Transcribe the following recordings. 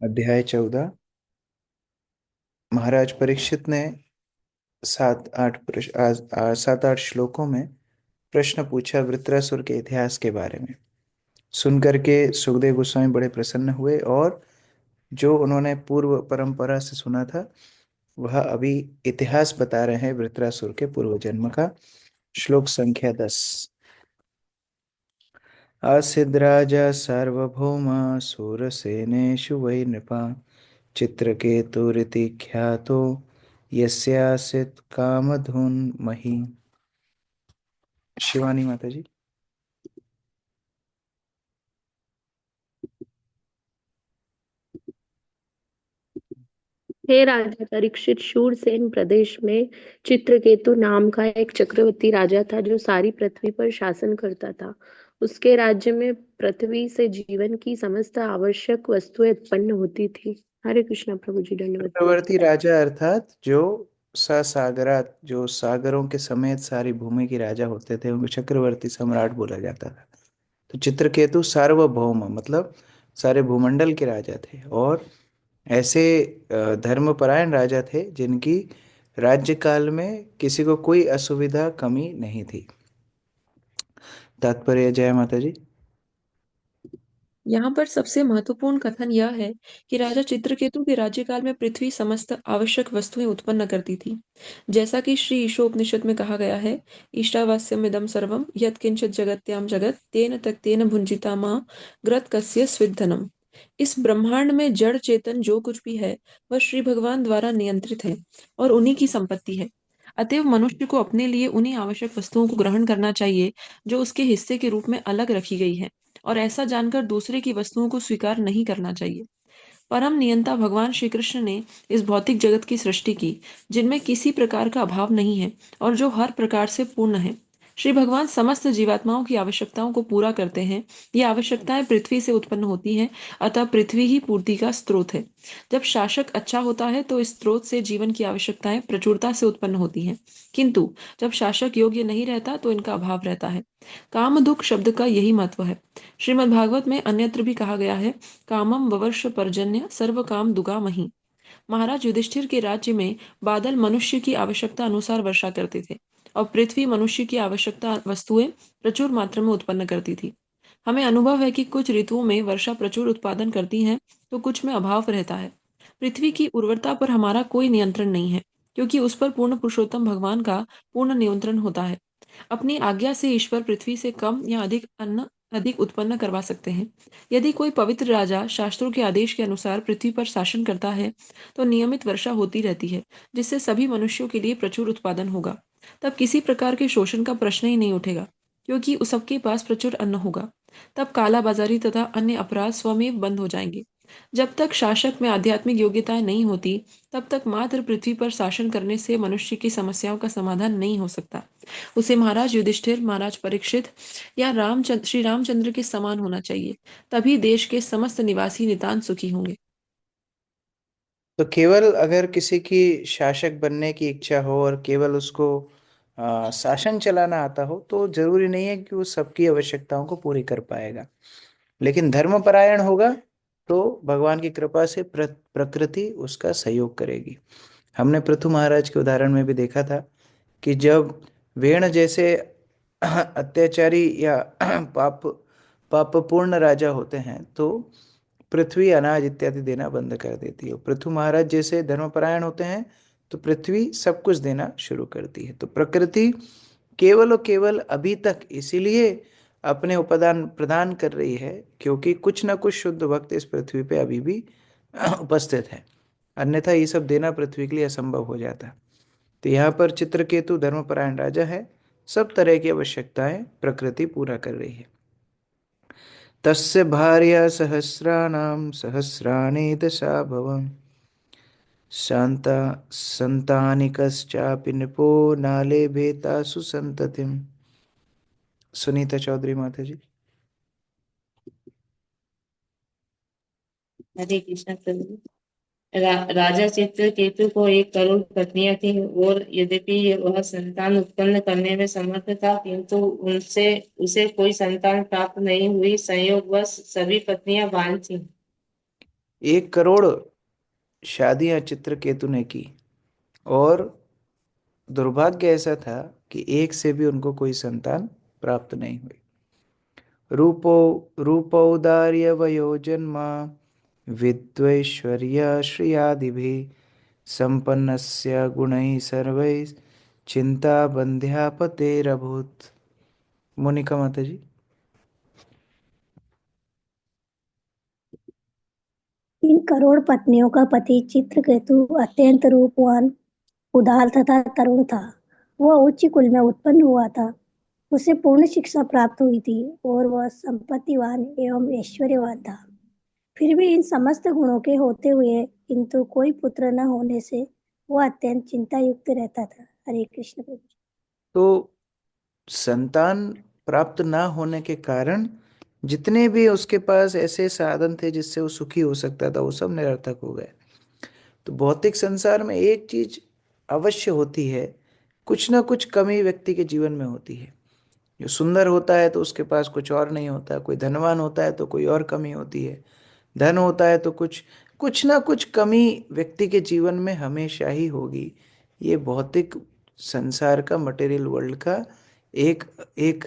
अध्याय 14। महाराज परीक्षित ने सात आठ श्लोकों में प्रश्न पूछा वृत्रासुर के इतिहास के बारे में। सुनकर के सुखदेव गोस्वामी बड़े प्रसन्न हुए और जो उन्होंने पूर्व परंपरा से सुना था वह अभी इतिहास बता रहे हैं वृत्रासुर के पूर्व जन्म का। श्लोक संख्या 10। आसीद् राजा सार्वभौम सूरसेनेषु वै नृपा चित्रकेतुरिति ख्यातो यस्यासीत् कामधुन्महि। शिवानी माता जी। हे राजा परीक्षित, शूरसेन प्रदेश में चित्रकेतु नाम का एक चक्रवर्ती राजा था जो सारी पृथ्वी पर शासन करता था। उसके राज्य में पृथ्वी से जीवन की समस्त आवश्यक वस्तुएं उत्पन्न होती थी। हरे कृष्णा प्रभु जी, दंडवत चक्रवर्ती प्रणाम। राजा अर्थात जो ससागरात जो सागरों के समेत सारी भूमि के राजा होते थे उनको चक्रवर्ती सम्राट बोला जाता था। तो चित्रकेतु सार्वभौम मतलब सारे भूमंडल के राजा थे और ऐसे धर्मपरायण राजा थे जिनकी राज्यकाल में किसी को कोई असुविधा कमी नहीं थी। तात्पर्य जय माता जी। यहाँ पर सबसे महत्वपूर्ण कथन यह है कि राजा चित्रकेतु के राज्यकाल में पृथ्वी समस्त आवश्यक वस्तुएं उत्पन्न करती थी। जैसा कि श्री ईशोपनिषद में कहा गया है, ईशावास्यमिदं सर्वं यत् किंचित जगत्याम जगत तेन तक्तेन भुंजिता माँ ग्रत कस्य स्विद्धनम। इस ब्रह्मांड में जड़ चेतन जो कुछ भी है वह श्री भगवान द्वारा नियंत्रित है और उन्हीं की संपत्ति है। अतएव मनुष्य को अपने लिए उन्हीं आवश्यक वस्तुओं को ग्रहण करना चाहिए जो उसके हिस्से के रूप में अलग रखी गई है, और ऐसा जानकर दूसरे की वस्तुओं को स्वीकार नहीं करना चाहिए। परम नियंता भगवान श्री कृष्ण ने इस भौतिक जगत की सृष्टि की, जिनमें किसी प्रकार का अभाव नहीं है और जो हर प्रकार से पूर्ण है। श्री भगवान समस्त जीवात्माओं की आवश्यकताओं को पूरा करते हैं। ये आवश्यकताएं पृथ्वी से उत्पन्न होती हैं, अतः पृथ्वी ही पूर्ति का स्रोत है। जब शासक अच्छा होता है तो इस स्रोत से जीवन की आवश्यकताएं प्रचुरता से उत्पन्न होती हैं, किंतु जब शासक योग्य नहीं रहता तो इनका अभाव रहता है। काम दुख शब्द का यही महत्व है। श्रीमद् भागवत में अन्यत्र भी कहा गया है, कामम ववर्ष पर्जन्य सर्व काम दुगामहि। महाराज युधिष्ठिर के राज्य में बादल मनुष्य की आवश्यकता अनुसार वर्षा करते थे और पृथ्वी मनुष्य की आवश्यकता वस्तुएं प्रचुर मात्रा में उत्पन्न करती थी। हमें अनुभव है कि कुछ ऋतुओं में वर्षा प्रचुर उत्पादन करती है तो कुछ में अभाव रहता है। पृथ्वी की उर्वरता पर हमारा कोई नियंत्रण नहीं है, क्योंकि उस पर पूर्ण पुरुषोत्तम भगवान का पूर्ण नियंत्रण होता है। अपनी आज्ञा से ईश्वर पृथ्वी से कम या अधिक अन्न अधिक उत्पन्न करवा सकते हैं। यदि कोई पवित्र राजा शास्त्रों के आदेश के अनुसार पृथ्वी पर शासन करता है तो नियमित वर्षा होती रहती है, जिससे सभी मनुष्यों के लिए प्रचुर उत्पादन होगा। तब किसी प्रकार के शोषण का प्रश्न ही नहीं उठेगा, क्योंकि उस सबके पास प्रचुर अन्न होगा। तब कालाबाजारी तथा अन्य अपराध स्वमेव बंद हो जाएंगे। जब तक शासक में आध्यात्मिक योग्यताएं नहीं होती, तब तक मात्र पृथ्वी पर शासन करने से मनुष्य की समस्याओं का समाधान नहीं हो सकता। उसे महाराज युधिष्ठिर, महाराज परीक्षित या रामचंद्र श्री रामचंद्र के समान होना चाहिए। तभी देश के समस्त निवासी नितांत सुखी होंगे। तो केवल अगर किसी की शासक बनने की इच्छा हो और केवल उसको शासन चलाना आता हो तो जरूरी नहीं है कि वो सबकी आवश्यकताओं को पूरी कर पाएगा। लेकिन धर्मपरायण होगा तो भगवान की कृपा से प्रकृति उसका सहयोग करेगी। हमने पृथु महाराज के उदाहरण में भी देखा था कि जब वेण जैसे अत्याचारी या पाप पापपूर्ण राजा होते हैं तो पृथ्वी अनाज इत्यादि देना बंद कर देती है। पृथु महाराज जैसे धर्मपरायण होते हैं तो पृथ्वी सब कुछ देना शुरू करती है। तो प्रकृति केवल और केवल अभी तक इसीलिए अपने उपादान प्रदान कर रही है क्योंकि कुछ ना कुछ शुद्ध भक्त इस पृथ्वी पे अभी भी उपस्थित है। अन्यथा ये सब देना पृथ्वी के लिए असंभव हो जाता है। तो यहाँ पर चित्रकेतु धर्मपरायण राजा है। सब तरह की आवश्यकताएं प्रकृति पूरा कर रही है। तस्य भार्या सहस्राणां सहस्राणि दशा भवन् शान्ता सन्तानि कश्चापि नृपो नालेभे तासु सन्ततिम्। सुनीता चौधरी माता जी। हरे कृष्ण प्रभु। राजा चित्रकेतु को 1 करोड़ पत्नियां थीं और यद्यपि वह संतान उत्पन्न करने में समर्थ था, किंतु उनसे उसे कोई संतान प्राप्त नहीं हुई। संयोगवश सभी पत्नियां बांझ थीं। 1 करोड़ शादियां चित्रकेतु ने की, और दुर्भाग्य ऐसा था कि एक से भी उनको कोई संतान प्राप्त नहीं हुई। रूपो रूपौदार्यवयो जन्म विद्वैश्वर्य श्रियादिभिः संपन्नस्य गुणैः सर्वैः चिंता बंध्या पतेरभूत्। मोनिका माता जी। 3 करोड़ पत्नियों का पति चित्रकेतु अत्यंत रूपवान, उदार तथा तरुण था। वह उच्च कुल में उत्पन्न हुआ था। उसे पूर्ण शिक्षा प्राप्त हुई थी और वह संपत्तिवान एवं ऐश्वर्यवान था। फिर भी इन समस्त गुणों के होते हुए किंतु कोई पुत्र न होने से वह अत्यंत चिंता युक्त रहता था। हरे कृष्ण प्रभु। तो संतान प्राप्त ना होने के कारण जितने भी उसके पास ऐसे साधन थे जिससे वो सुखी हो सकता था, वो सब निरर्थक हो गए। तो भौतिक संसार में एक चीज अवश्य होती है, कुछ ना कुछ कमी व्यक्ति के जीवन में होती है। जो सुंदर होता है तो उसके पास कुछ और नहीं होता, कोई धनवान होता है तो कोई और कमी होती है, धन होता है तो कुछ कुछ ना कुछ कमी व्यक्ति के जीवन में हमेशा ही होगी। ये भौतिक संसार का, मटेरियल वर्ल्ड का एक एक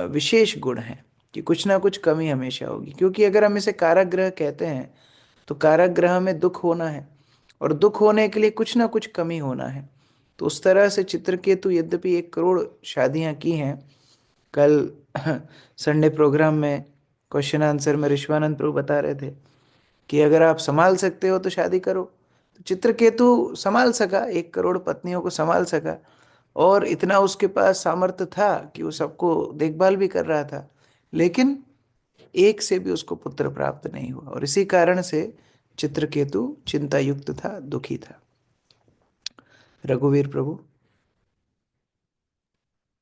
विशेष गुण है कि कुछ ना कुछ कमी हमेशा होगी। क्योंकि अगर हम इसे कारागृह कहते हैं तो कारागृह में दुख होना है, और दुख होने के लिए कुछ ना कुछ कमी होना है। तो उस तरह से चित्रकेतु यद्यपि 1 करोड़ शादियां की हैं, कल संडे प्रोग्राम में क्वेश्चन आंसर में ऋषवानंद प्रभु बता रहे थे कि अगर आप संभाल सकते हो तो शादी करो। तो चित्रकेतु संभाल सका, 1 करोड़ पत्नियों को संभाल सका, और इतना उसके पास सामर्थ्य था कि वो सबको देखभाल भी कर रहा था। लेकिन एक से भी उसको पुत्र प्राप्त नहीं हुआ, और इसी कारण से चित्रकेतु चिंता युक्त था, दुखी था। रघुवीर प्रभु।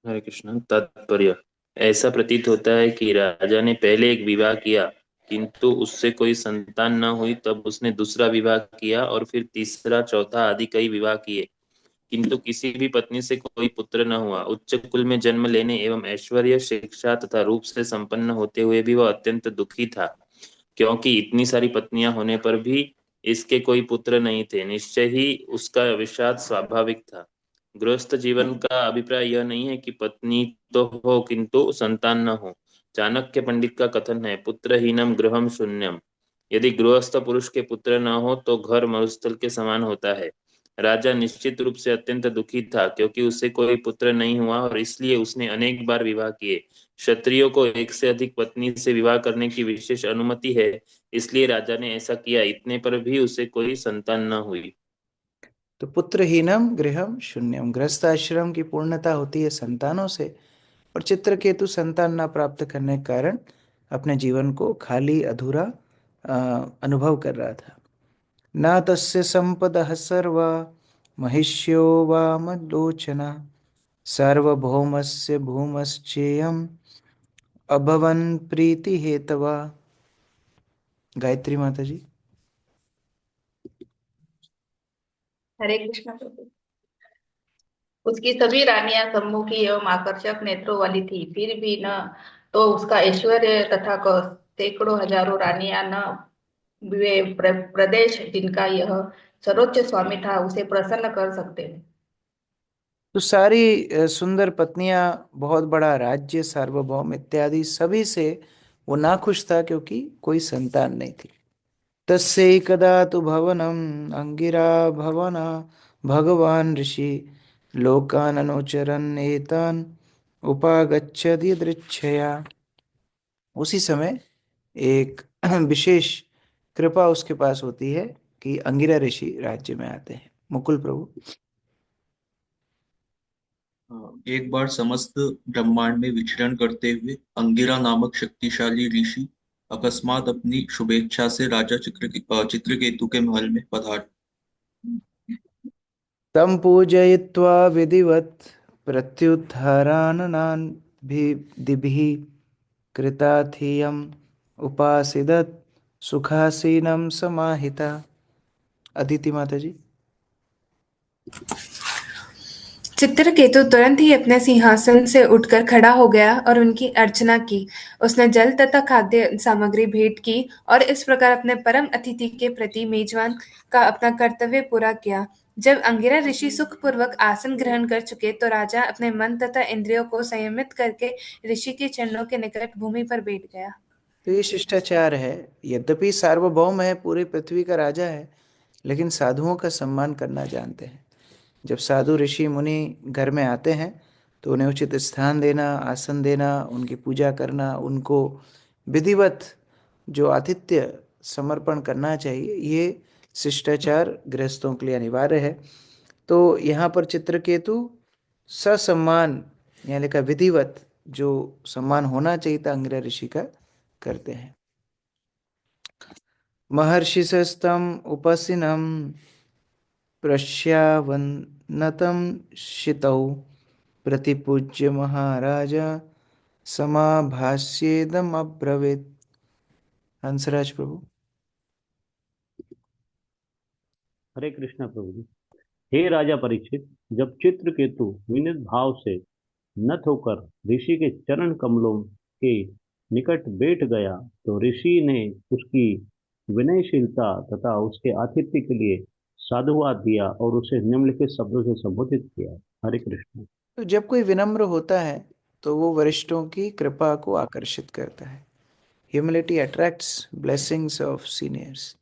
हरे कृष्ण। तात्पर्य: ऐसा प्रतीत होता है कि राजा ने पहले एक विवाह किया, किंतु उससे कोई संतान न हुई। तब उसने दूसरा विवाह किया और फिर तीसरा, चौथा आदि कई विवाह किए, किंतु किसी भी पत्नी से कोई पुत्र न हुआ। उच्च कुल में जन्म लेने एवं ऐश्वर्य, शिक्षा तथा रूप से संपन्न होते हुए भी वह अत्यंत दुखी था, क्योंकि इतनी सारी पत्नियां होने पर भी इसके कोई पुत्र नहीं थे। निश्चय ही उसका विषाद स्वाभाविक था। गृहस्थ जीवन का अभिप्राय यह नहीं है कि पत्नी तो हो किंतु संतान न हो। चाणक्य पंडित का कथन है, पुत्रहीनम गृहम शून्यम। यदि गृहस्थ पुरुष के पुत्र न हो तो घर मरुस्थल के समान होता है। राजा निश्चित रूप से अत्यंत दुखी था, क्योंकि उसे कोई पुत्र नहीं हुआ और इसलिए उसने अनेक बार विवाह किए। क्षत्रियो को एक से अधिक पत्नी से विवाह करने की विशेष अनुमति है, इसलिए राजा ने ऐसा किया। इतने पर भी उसे कोई संतान न हुई। तो पुत्रहीनम गृहम शून्यम, गृहस्थ आश्रम की पूर्णता होती है संतानों से, और चित्रकेतु संतान ना प्राप्त करने के कारण अपने जीवन को खाली अधूरा अनुभव कर रहा था। ना तस्य संपदः सर्वा महिष्यो वामलोचना सार्वभौमस्य भूमश्चेयम् अभवन् प्रीति हेतवा। गायत्री माता जी। हरे कृष्ण प्रभु। उसकी सभी रानियां सम्मुखी एवं आकर्षक नेत्रों वाली थी, फिर भी न तो उसका ऐश्वर्य तथा सैकड़ों हजारों रानियां, न वे प्रदेश जिनका यह सर्वोच्च स्वामी था उसे प्रसन्न कर सकते। तो सारी सुंदर पत्नियां, बहुत बड़ा राज्य, सार्वभौम इत्यादि सभी से वो नाखुश था, क्योंकि कोई संतान नहीं थी। तस्यैकदा तु भवनम् अंगिरा भवना भगवान ऋषि लोकान् अनुचरन् एतान् उपागच्छति दृच्छया। उसी समय एक विशेष कृपा उसके पास होती है कि अंगिरा ऋषि राज्य में आते हैं। मुकुल प्रभु। एक बार समस्त ब्रह्मांड में विचरण करते हुए अंगिरा नामक शक्तिशाली ऋषि अकस्मात अपनी शुभेच्छा से राजा चित्रकेतु के महल में पधार। तं पूजयित्वा विधिवत् प्रत्युत्थानानभिः कृताथियम् उपासीदत् सुखासीनं समाहिता। अदिति माता जी। चित्रकेतु तुरंत ही अपने सिंहासन से उठकर खड़ा हो गया और उनकी अर्चना की। उसने जल तथा खाद्य सामग्री भेंट की और इस प्रकार अपने परम अतिथि के प्रति मेजबान का अपना कर्तव्य पूरा किया। जब अंगिरा ऋषि सुखपूर्वक आसन ग्रहण कर चुके तो राजा अपने मन तथा इंद्रियों को संयमित करके ऋषि के चरणों के निकट भूमि पर बैठ गया। तो ये शिष्टाचार है। यद्यपि सार्वभौम है, पूरी पृथ्वी का राजा है, लेकिन साधुओं का सम्मान करना जानते हैं। जब साधु ऋषि मुनि घर में आते हैं तो उन्हें उचित स्थान देना, आसन देना, उनकी पूजा करना, उनको विधिवत जो आतिथ्य समर्पण करना चाहिए, ये शिष्टाचार गृहस्थों के लिए अनिवार्य है। तो यहाँ पर चित्रकेतु ससम्मान, यहाँ लिखा विधिवत, जो सम्मान होना चाहिए था अंगिरा ऋषि का, करते हैं। महर्षि सस्तम उपसिनम प्रश्यावनतं शितौ प्रतिपूज्य महाराज समाभाष्येदमब्रवीत्। हंसराज प्रभु। हरे कृष्णा प्रभु जी। हे राजा परीक्षित, जब चित्रकेतु विनीत भाव से नत होकर ऋषि के चरण कमलों के निकट बैठ गया तो ऋषि ने उसकी विनयशीलता तथा उसके आतिथ्य के लिए साधुवाद दिया और उसे निम्नलिखित शब्दों से संबोधित किया। हरे कृष्ण। तो जब कोई विनम्र होता है तो वो वरिष्ठों की कृपा को आकर्षित करता है। Humility attracts blessings of seniors.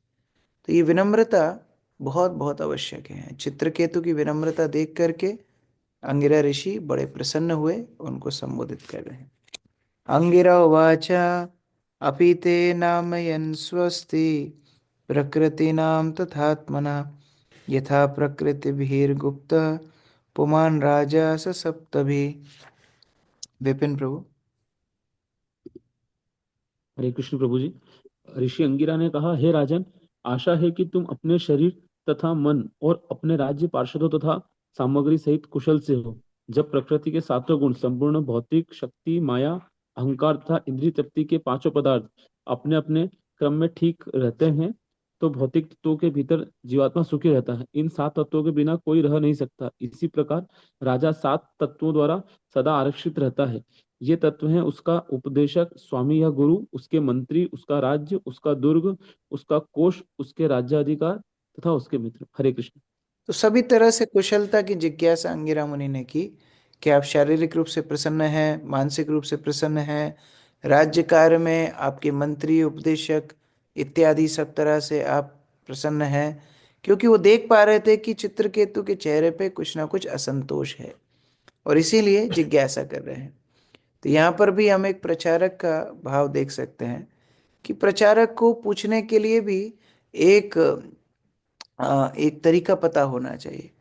तो ये विनम्रता बहुत बहुत आवश्यक है। चित्रकेतु की विनम्रता देख करके अंगिरा ऋषि बड़े प्रसन्न हुए, उनको संबोधित कर रहे हैं। अंगिरा उवाच अपि ते नामयन् स्वस्ति प्रकृतीनां तथात्मना यथा प्रकृतिभिर्गुप्त पुमान् राजा स सप्तभिः। विपिन प्रभु। हरे कृष्ण प्रभु जी। ऋषि अंगिरा ने कहा, हे राजन, आशा है कि तुम अपने शरीर तथा मन और अपने राज्य पार्षदों तथा सामग्री सहित कुशल से हो। जब प्रकृति के सातों गुण संपूर्ण भौतिक शक्ति, माया, अहंकार तथा इंद्रिय तृप्ति के पांचों पदार्थ अपने अपने क्रम में ठीक रहते हैं तो भौतिक तत्वों के भीतर जीवात्मा सुखी रहता है। इन सात तत्वों के बिना कोई रह नहीं सकता। इसी प्रकार राजा सात तत्वों द्वारा सदा आरक्षित रहता है। ये तत्व हैं उसका उपदेशक, स्वामी या गुरु, उसके मंत्री, उसका राज्य, उसका दुर्ग, उसका कोष, उसके राज्याधिकार तथा उसके मित्र। हरे कृष्ण। तो सभी तरह से कुशलता की जिज्ञासा अंगिरा मुनि ने की कि आप शारीरिक रूप से प्रसन्न हैं, मानसिक रूप से प्रसन्न हैं, राज्य कार्य में आपके मंत्री, उपदेशक इत्यादि सब तरह से आप प्रसन्न हैं, क्योंकि वो देख पा रहे थे कि चित्रकेतु के चेहरे पे कुछ ना कुछ असंतोष है और इसीलिए जिज्ञासा कर रहे हैं। तो यहाँ पर भी हम एक प्रचारक का भाव देख सकते हैं कि प्रचारक को पूछने के लिए भी एक एक तरीका पता होना चाहिए।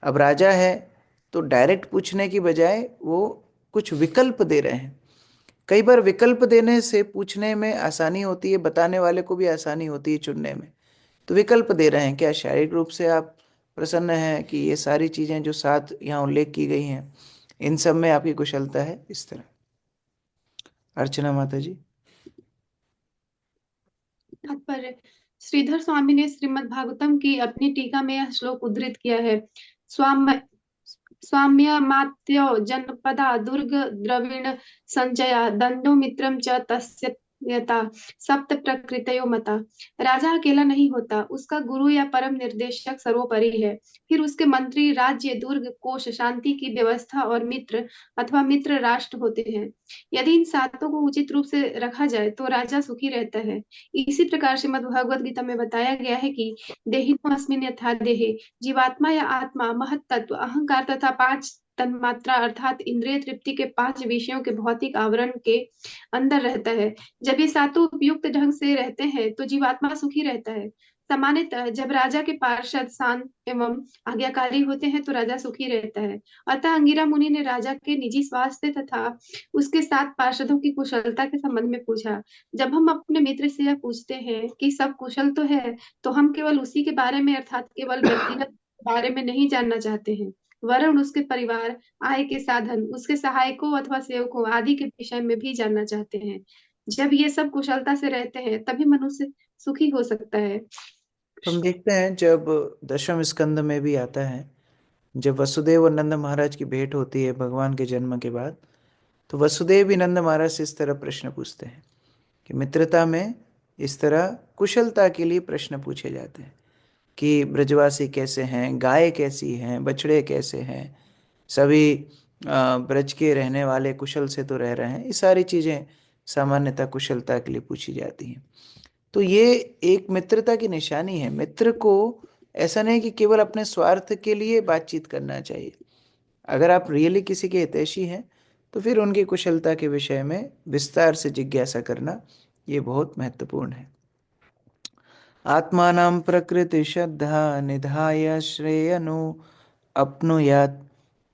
अब राजा है तो डायरेक्ट पूछने की बजाय वो कुछ विकल्प दे रहे हैं। कई बार विकल्प देने से पूछने में आसानी होती है, बताने वाले को भी आसानी होती है चुनने में। तो विकल्प दे रहे हैं, क्या शारीरिक रूप से आप प्रसन्न हैं कि ये सारी चीजें जो साथ यहाँ उल्लेख की गई हैं इन सब में आपकी कुशलता है, इस तरह। अर्चना माता जी। तात्पर्य। श्रीधर स्वामी ने श्रीमद् भागवतम की अपनी टीका में यह श्लोक उद्धृत किया है। स्वाम स्वाम्यमात्यो जनपदा दुर्ग द्रविण संजया दंडो मित्रम च तस्य यथा सप्त प्रकृतयो मता। राजा अकेला नहीं होता, उसका गुरु या परम निर्देशक सर्वोपरि है। फिर उसके मंत्री, राज्य, दुर्ग, कोष, शांति की व्यवस्था और मित्र अथवा मित्र राष्ट्र होते हैं। यदि इन सातों को उचित रूप से रखा जाए तो राजा सुखी रहता है। इसी प्रकार श्रीमद् भगवद गीता में बताया गया है कि देहिनोऽस्मिन् यथा देहे, जीवात्मा या आत्मा, महत तत्व, अहंकार तथा पांच तन्मात्रा अर्थात इंद्रिय तृप्ति के पांच विषयों के भौतिक आवरण के अंदर रहता है। जब ये सातों उपयुक्त ढंग से रहते हैं तो जीवात्मा सुखी रहता है। सामान्यतः जब राजा के पार्षद शांत एवं आज्ञाकारी होते हैं तो राजा सुखी रहता है। अतः अंगिरा मुनि ने राजा के निजी स्वास्थ्य तथा उसके सात पार्षदों की कुशलता के संबंध में पूछा। जब हम अपने मित्र से यह पूछते हैं कि सब कुशल तो है, तो हम केवल उसी के बारे में अर्थात केवल व्यक्तिगत बारे में नहीं जानना चाहते हैं, वरन उसके परिवार, आय के साधन, उसके सहायकों अथवा सेवकों आदि के विषय में भी जानना चाहते हैं। जब ये सब कुशलता से रहते हैं तभी मनुष्य सुखी हो सकता है। तो हम देखते हैं जब दशम स्कंद में भी आता है, जब वसुदेव और नंद महाराज की भेंट होती है भगवान के जन्म के बाद, तो वसुदेव भी नंद महाराज से इस तरह प्रश्न पूछते हैं कि मित्रता में इस तरह कुशलता के लिए प्रश्न पूछे जाते हैं कि ब्रजवासी कैसे हैं, गाय कैसी हैं, बछड़े कैसे हैं, सभी ब्रज के रहने वाले कुशल से तो रह रहे हैं। ये सारी चीज़ें सामान्यतः कुशलता के लिए पूछी जाती हैं। तो ये एक मित्रता की निशानी है। मित्र को ऐसा नहीं कि केवल अपने स्वार्थ के लिए बातचीत करना चाहिए। अगर आप रियली किसी के हितैषी हैं तो फिर उनकी कुशलता के विषय में विस्तार से जिज्ञासा करना ये बहुत महत्वपूर्ण है। आत्मानं प्रकृति श्रद्धा निधाय श्रेयनु अपनुयात्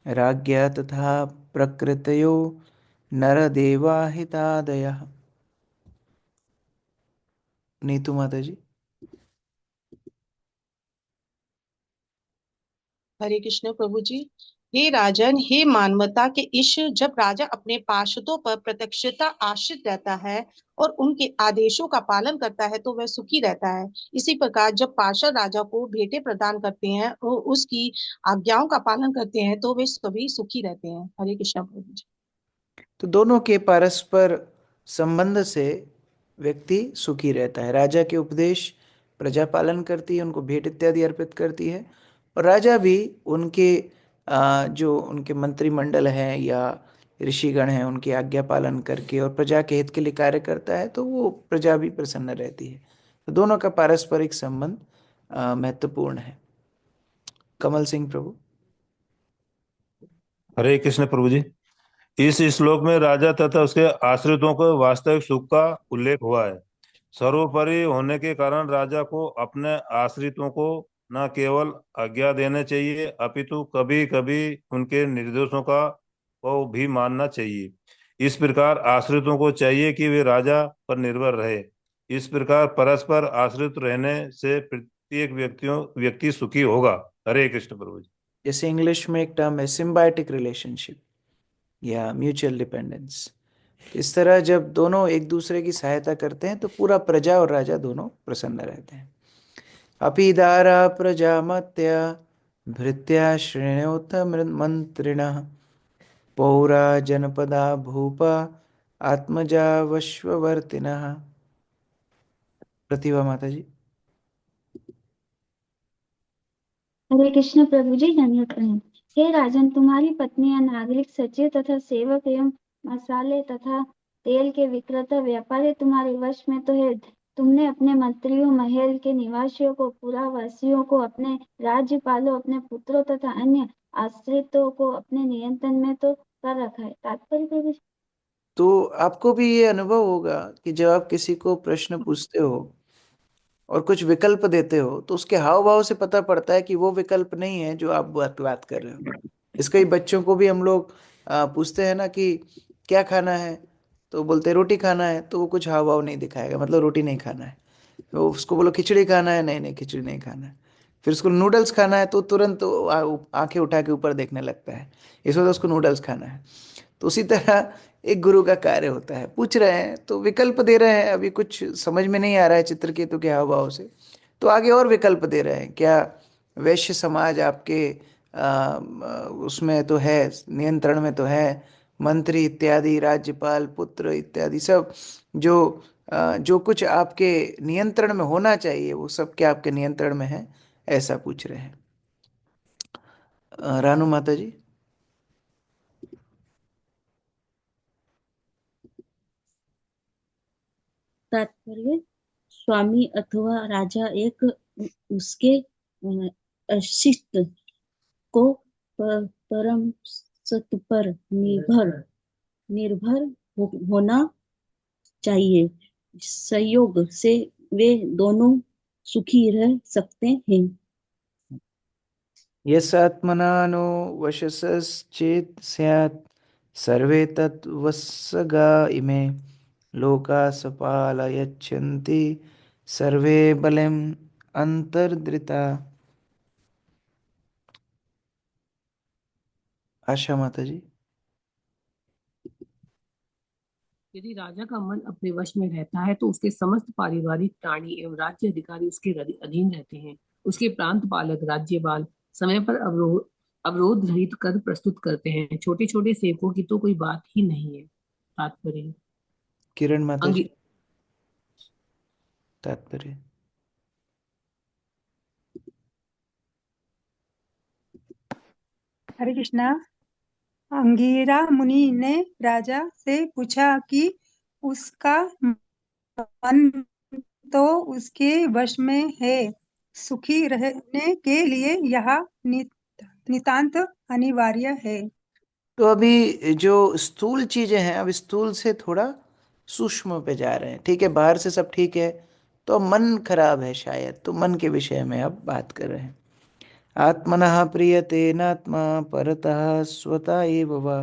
राज्ञा तथा प्रकृतयो नरदेवाहितादयः। नीतू माता जी। हरे कृष्ण प्रभु जी। हे राजन, हे मानवता के ईश, जब राजा अपने पार्षदों पर प्रत्यक्षता आश्रित रहता है और उनके आदेशों का पालन करता है तो वह सुखी रहता है। इसी प्रकार जब पार्षद राजा को भेंटें प्रदान करते हैं और उसकी आज्ञाओं का पालन करते हैं तो वे सभी सुखी रहते हैं। हरे कृष्ण प्रभु जी। तो दोनों के परस्पर संबंध से व्यक्ति सुखी रहता है। राजा के उपदेश प्रजा पालन करती है, उनको भेंट इत्यादि अर्पित करती है, और राजा भी उनके जो उनके मंत्रिमंडल हैं या ऋषिगण हैं उनकी आज्ञा पालन करके और प्रजा के हित के लिए कार्य करता है, तो वो प्रजा भी प्रसन्न रहती है। तो दोनों का पारस्परिक संबंध महत्वपूर्ण है। कमल सिंह प्रभु। हरे कृष्ण प्रभु जी। इस श्लोक में राजा तथा उसके आश्रितों को वास्तविक सुख का उल्लेख हुआ है। सर्वोपरि होने के कारण राजा को अपने आश्रितों को न केवल आज्ञा देना चाहिए अपितु कभी कभी उनके निर्देशों का को भी मानना चाहिए। इस प्रकार आश्रितों को चाहिए कि वे राजा पर निर्भर रहे। इस प्रकार परस्पर आश्रित रहने से प्रत्येक व्यक्ति सुखी होगा। हरे कृष्ण प्रभु जी। जैसे इंग्लिश में एक टर्म है सिम्बायोटिक रिलेशनशिप या म्यूचुअल डिपेंडेंस। इस तरह जब दोनों एक दूसरे की सहायता करते हैं तो पूरा प्रजा और राजा दोनों प्रसन्न रहते हैं। अपिदारा प्रजामत्य भृत्या श्रेणोत मंत्रिणः पौरा जनपदा भूपा आत्मजा वश्ववर्तिनः। प्रतिभा माता जी। हरे कृष्ण प्रभु जी, धन्यवाद। हे राजन, तुम्हारी पत्नियां नागरिक सचिव तथा सेवक एवं मसाले तथा तेल के विक्रेता व्यापारी तुम्हारे वश में तो है। तुमने अपने मंत्रियों, महल के निवासियों को, पुरावासियों को, अपने राज्यपालों, अपने पुत्रों तथा अन्य आश्रितों को अपने नियंत्रण में तो कर रखा है। तात्पर्य प्रभु जी। तो आपको भी ये अनुभव होगा कि जब आप किसी को प्रश्न पूछते हो और कुछ विकल्प देते हो तो उसके हाव भाव से पता पड़ता है कि वो विकल्प नहीं है जो आप बात कर रहे हो। इसका ही बच्चों को भी हम लोग पूछते हैं ना कि क्या खाना है, तो बोलते हैं रोटी खाना है, तो वो कुछ हाव भाव नहीं दिखाएगा, मतलब रोटी नहीं खाना है। तो उसको बोलो खिचड़ी खाना है, नहीं नहीं खिचड़ी नहीं खाना है। फिर उसको नूडल्स खाना है तो तुरंत आंखें उठा के ऊपर देखने लगता है, इस वजह उसको नूडल्स खाना है। तो उसी तरह एक गुरु का कार्य होता है। पूछ रहे हैं तो विकल्प दे रहे हैं, अभी कुछ समझ में नहीं आ रहा है चित्रकेतु के हाव भाव से, तो आगे और विकल्प दे रहे हैं। क्या वैश्य समाज आपके उसमें तो है, नियंत्रण में तो है, मंत्री इत्यादि, राज्यपाल, पुत्र इत्यादि सब जो जो कुछ आपके नियंत्रण में होना चाहिए वो सब क्या आपके नियंत्रण में है, ऐसा पूछ रहे हैं। रानू माता जी। तात्पर्य, स्वामी अथवा राजा एक उसके शिष्ट को परम सत्य पर निर्भर होना चाहिए। सहयोग से वे दोनों सुखी रह सकते हैं। यस्आत्मनानो वशसश्चेत् स्यात् सर्वे तद्वत्सगा इमे लोका सपालयच्छन्ति सर्वे बलिम् अंतर्धृता। आशा माता जी। यदि राजा का मन अपने वश में रहता है तो उसके समस्त पारिवारिक प्राणी एवं राज्य अधिकारी उसके अधीन रहते हैं। उसके प्रांत पालक राज्यपाल समय पर अवरोध रहित कर प्रस्तुत करते हैं। छोटे छोटे सेवकों की तो कोई बात ही नहीं है। तात्पर्य किरण माता अंगी जी, तात्पर्य। हरे कृष्णा। अंगिरा मुनि ने राजा से पूछा कि उसका मन तो उसके वश में है, सुखी रहने के लिए यह नितांत अनिवार्य है। तो अभी जो स्थूल चीजें हैं, अब स्थूल से थोड़ा सूक्ष्म पे जा रहे हैं। ठीक है, बाहर से सब ठीक है, तो मन खराब है शायद, तो मन के विषय में अब बात कर रहे हैं। आत्मनः प्रीयतेनात्मा परतः स्वतः एव वा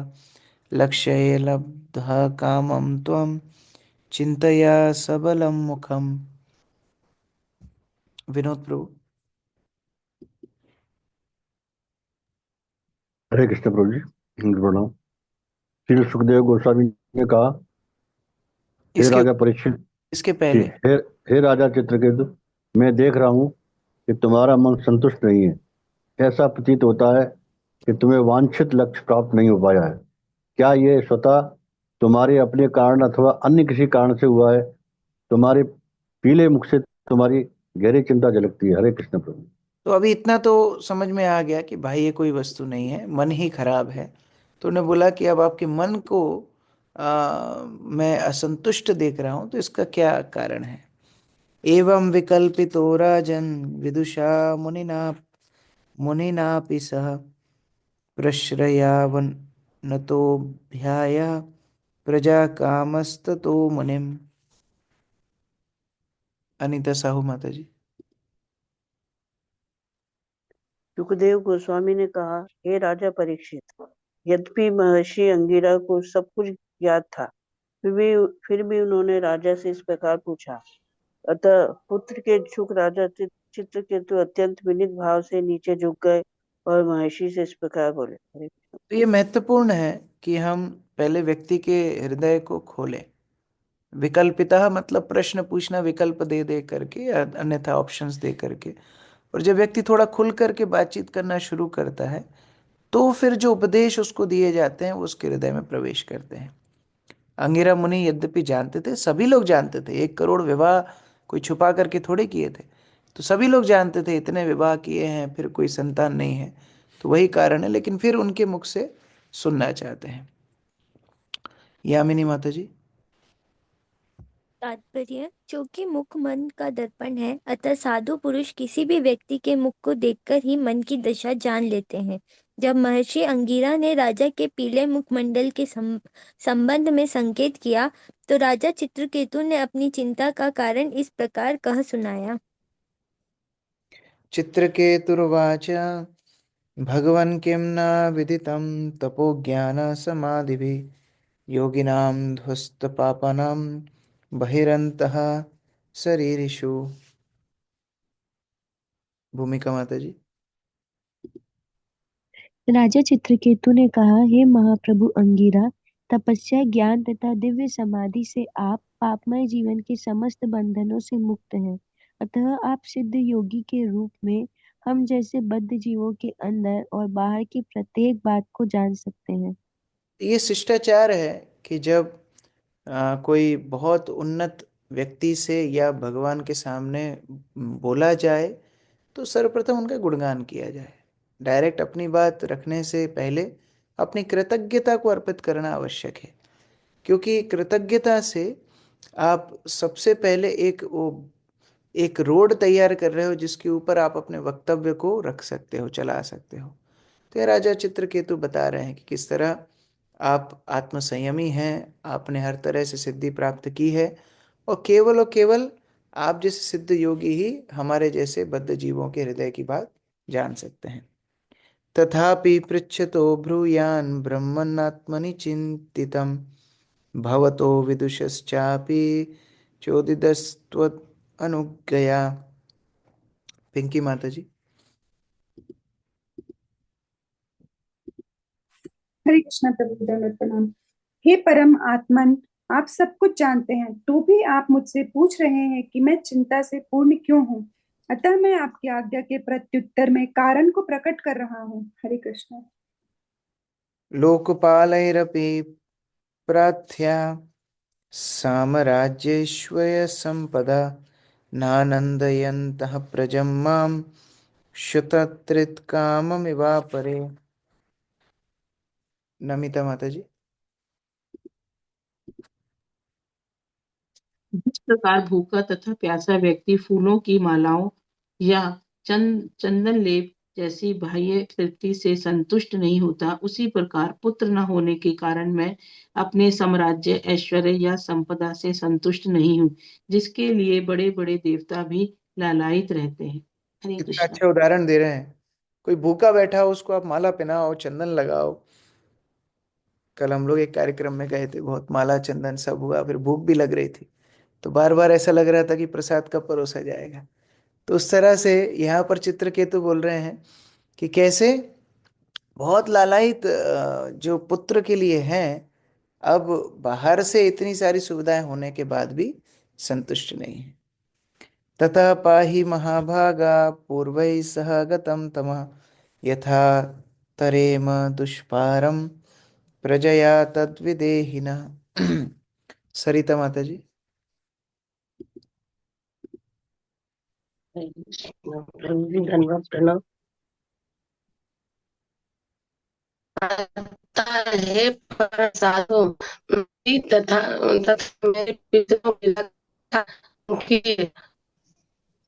लक्ष्ये लब्धः कामं त्वं चिंतया सबलम मुखम। विनोद प्रभु। हरे कृष्ण प्रभु जी, प्रणाम। श्री सुखदेव गोस्वामी ने कहा, हे इसके राजा परीक्षित इसके जी, पहले हे राजा चित्रकेतु, मैं देख रहा हूँ कि तुम्हारा मन संतुष्ट नहीं है। ऐसा प्रतीत होता है कि तुम्हें वांछित लक्ष्य प्राप्त नहीं हो पाया है। क्या ये स्वतः तुम्हारे अपने कारण अथवा अन्य किसी कारण से हुआ है? तुम्हारे पीले मुख से तुम्हारी गहरी चिंता झलकती है। हरे कृष्ण प्रभु। तो अभी इतना तो समझ में आ गया कि भाई ये कोई वस्तु नहीं है, मन ही खराब है। तो उन्हें बोला कि अब आपके मन को मैं असंतुष्ट देख रहा हूं, तो इसका क्या कारण है। एवं विकल्पितो राजन विदुषा मुनिना मुनिनापि सह प्रश्रयावन नतोभ्याय प्रजा कामस्ततो मुनिम। अनीता साहू माता जी। सुखदेव गोस्वामी ने कहा, हे राजा परीक्षित, यद्यपि महर्षि अंगिरा को सब कुछ ज्ञात था, फिर भी उन्होंने राजा से इस प्रकार पूछा। अतः पुत्र के इच्छुक राजा चित्रकेतु अत्यंत विनीत भाव से नीचे झुक गए और महर्षि से इस प्रकार बोले। हरे कृष्ण। तो ये महत्वपूर्ण है कि हम पहले व्यक्ति के हृदय को खोलें। विकल्पिता मतलब प्रश्न पूछना, विकल्प दे दे करके या अन्यथा ऑप्शंस दे करके। और जब व्यक्ति थोड़ा खुल करके बातचीत करना शुरू करता है, तो फिर जो उपदेश उसको दिए जाते हैं वो उसके हृदय में प्रवेश करते हैं। अंगिरा मुनि यद्यपि जानते थे, सभी लोग जानते थे, 1 करोड़ विवाह कोई छुपा करके थोड़े किए थे। तो सभी लोग जानते थे इतने विवाह किए हैं, फिर कोई संतान नहीं है, तो वही कारण है। लेकिन फिर उनके मुख से सुनना चाहते हैं। यामिनी माता जी। तात्पर्य, चूंकि मुख मन का दर्पण है, अतः साधु पुरुष किसी भी व्यक्ति के मुख को देखकर ही मन की दशा जान लेते हैं। जब महर्षि अंगिरा ने राजा के पीले मुखमंडल के संबंध में संकेत किया, तो राजा चित्रकेतु ने अपनी चिंता का कारण इस प्रकार कह सुनाया। चित्रकेतुर्वाच भगवन् किं न विदितं तपोज्ञानसमाधिभिः योगिनां ध्वस्तपापानां बहिरन्तः शरीरिषु। भूमिका माता जी। राजा चित्रकेतु ने कहा, हे महाप्रभु अंगिरा, तपस्या, ज्ञान तथा दिव्य समाधि से आप पापमय जीवन के समस्त बंधनों से मुक्त हैं। अतः आप सिद्ध योगी के रूप में हम जैसे बद्ध जीवों के अंदर और बाहर की प्रत्येक बात को जान सकते हैं। ये शिष्टाचार है कि जब कोई बहुत उन्नत व्यक्ति से या भगवान के सामने बोला जाए, तो सर्वप्रथम उनका गुणगान किया जाए। डायरेक्ट अपनी बात रखने से पहले अपनी कृतज्ञता को अर्पित करना आवश्यक है। क्योंकि कृतज्ञता से आप सबसे पहले एक रोड तैयार कर रहे हो, जिसके ऊपर आप अपने वक्तव्य को रख सकते हो, चला सकते हो। तो ये राजा चित्रकेतु बता रहे हैं कि किस तरह आप आत्मसंयमी हैं, आपने हर तरह से सिद्धि प्राप्त की है, और केवल आप जैसे सिद्ध योगी ही हमारे जैसे बद्ध जीवों के हृदय की बात जान सकते हैं। तथापि पृच्छतो ब्रूयान् ब्रह्मन्नात्मनि चिंतितम् भवतो विदुषश्चापि चोदितस्त्वत् अनुज्ञया। पिंकी माता जी। हरे कृष्ण प्रभु, दंडवत प्रणाम। हे परम आत्मन, आप सब कुछ जानते हैं, तो भी आप मुझसे पूछ रहे हैं कि मैं चिंता से पूर्ण क्यों हूँ। अतः मैं आपकी आज्ञा के प्रत्युत्तर में कारण को प्रकट कर रहा हूँ। हरे कृष्ण। लोकपालैरपि प्रार्थ्या साम्राज्येश्वर्य संपदा नानन्दयन्तः प्रजं मां शुतत्रितकाममिवापरे। नमिता माता जी। जिस प्रकार भूखा तथा प्यासा व्यक्ति फूलों की मालाओं या चंदन लेप जैसी बाह्य तृप्ति से संतुष्ट नहीं होता, उसी प्रकार पुत्र न होने के कारण मैं अपने साम्राज्य, ऐश्वर्य या संपदा से संतुष्ट नहीं हूँ, जिसके लिए बड़े बड़े देवता भी लालायित रहते हैं। हरे कितना कृष्णा। अच्छा उदाहरण दे रहे हैं। कोई भूखा बैठा हो उसको आप माला पहनाओ, चंदन लगाओ। कल हम लोग एक कार्यक्रम में गए थे, बहुत माला चंदन सब हुआ, फिर भूख भी लग रही थी, तो बार बार ऐसा लग रहा था कि प्रसाद कब परोसा जाएगा। तो उस तरह से यहाँ पर चित्रकेतु बोल रहे हैं कि कैसे बहुत लालायित जो पुत्र के लिए हैं, अब बाहर से इतनी सारी सुविधाएं होने के बाद भी संतुष्ट नहीं है। तथा पाहि महाभागा पूर्वैः सह गतं तमः यथा तरेम दुष्पारम प्रजया तद्विदेहिनः। सरिता माता जी। धन्यवाद प्रणव। है पर साधु तथा तथा मेरे पितरों को लगा था कि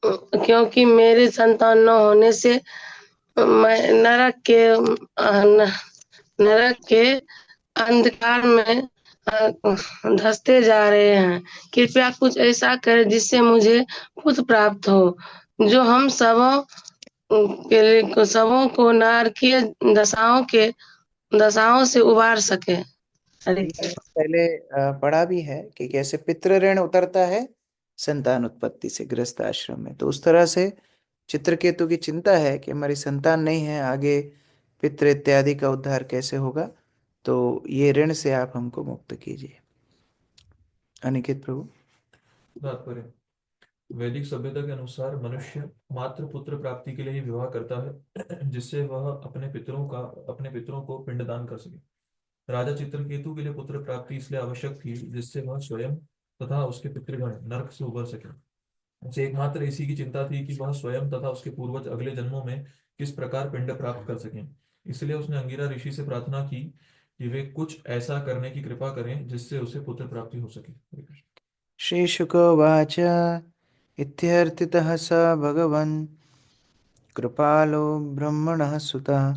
क्योंकि मेरे संतान न होने से मैं नरक के अंधकार में धंसते जा रहे हैं। कृपया कुछ ऐसा करें जिससे मुझे पुत्र प्राप्त हो, जो हम सबों को नारकीय दशाओं से उबार सके। हरे पहले पढ़ा भी है कि कैसे पितृ ऋण उतरता है संतान उत्पत्ति से गृहस्थ आश्रम में। तो उस तरह से चित्रकेतु की चिंता है कि हमारी संतान नहीं है, आगे पितृ इत्यादि का उद्धार कैसे होगा। तो ये ऋण से आप हमको मुक्त कीजिए। अनिकेत प्रभु। तात्पर्य। वैदिक सभ्यता के अनुसार मनुष्य मात्र पुत्र प्राप्ति के लिए ही विवाह करता है, जिससे वह अपने पितरों को पिंडदान कर सके। राजा चित्रकेतु के लिए पुत्र प्राप्ति इसलिए आवश्यक थी जिससे वह स्वयं तथा उसके पितृगण नरक से उबर सके। उसे एकमात्र इसी की चिंता थी कि वह स्वयं तथा उसके पूर्वज अगले जन्मों में किस प्रकार पिंड प्राप्त कर सकें। इसलिए उसने अंगिरा ऋषि से प्रार्थना की कि वे कुछ ऐसा करने की कृपा करें जिससे उसे पुत्र प्राप्ति हो सके। हरे कृष्ण। श्रीशुकोवाच इत्यर्थितः स भगवन् कृपालो ब्रह्मणः सुतः